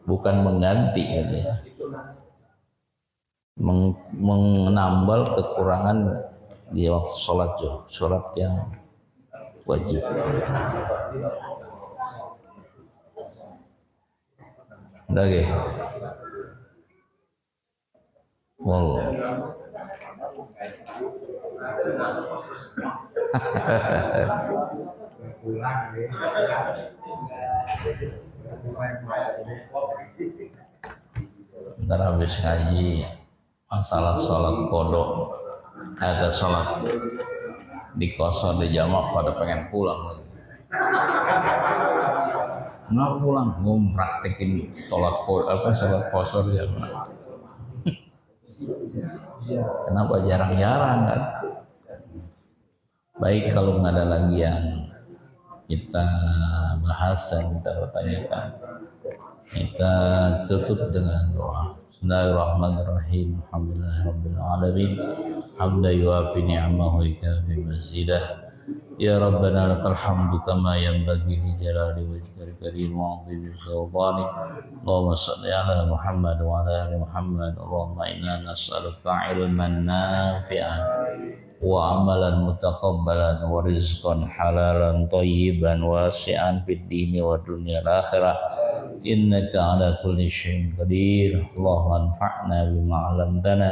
bukan mengganti ya. Menambal kekurangan di waktu sholat yang wajib. Udah ya? Wallah. Ntar habis ngaji masalah sholat kodok, ada sholat di kosor di jamak pada pengen pulang. Nggak pulang, gue praktekin sholat kosor ya. Kenapa jarang-jarang kan? Baik kalau nggak ada lagi yang kita bahas dan kita pertanyakan, kita tutup dengan doa. Bismillahirrahmanirrahim. Alhamdulillahirabbil alamin. Hamdan yuwafi ni'amahu wa yukafi mazidah. Ya Rabbana lakal hamdu kama yanbaghi li jalali wajhikal karim wa 'azimi sultanik. Allahumma shalli ala Muhammad wa ala ali Muhammad. Allahumma inna nas'aluka ilman nafi'an wa amalan mutaqabbalan wa rizqan halalan thayyiban wasi'an fid dini wa dunya akhirah. Innaka ala kulli syai'in qadir. Allahumma anfa'na bima 'allamtana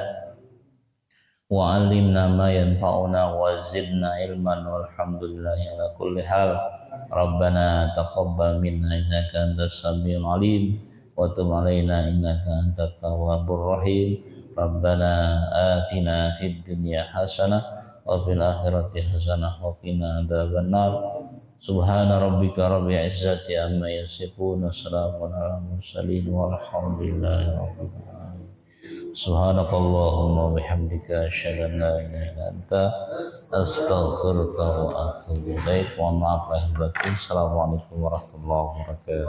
wa 'allimna ma yanfa'una wa zidna ilman walhamdulillahi ala kulli hal. Rabbana taqabbal minna innaka antas samiul alim wa tub 'alaina innaka antat tawwabur rahim. Rabbana atina fid dunya hasanah wa fil akhirati hasanah wa qina adzabannar. Subhana rabbika rabbil izzati amma yasifun, wassalamun ala mursalin walhamdulillahi rabbil alamin. Subhanakallahumma wa bihamdika asyhadu an la ilaha illa anta astaghfiruka wa atubu ilaik. Wa maaf lahir batin. Assalamualaikum warahmatullahi wabarakatuh.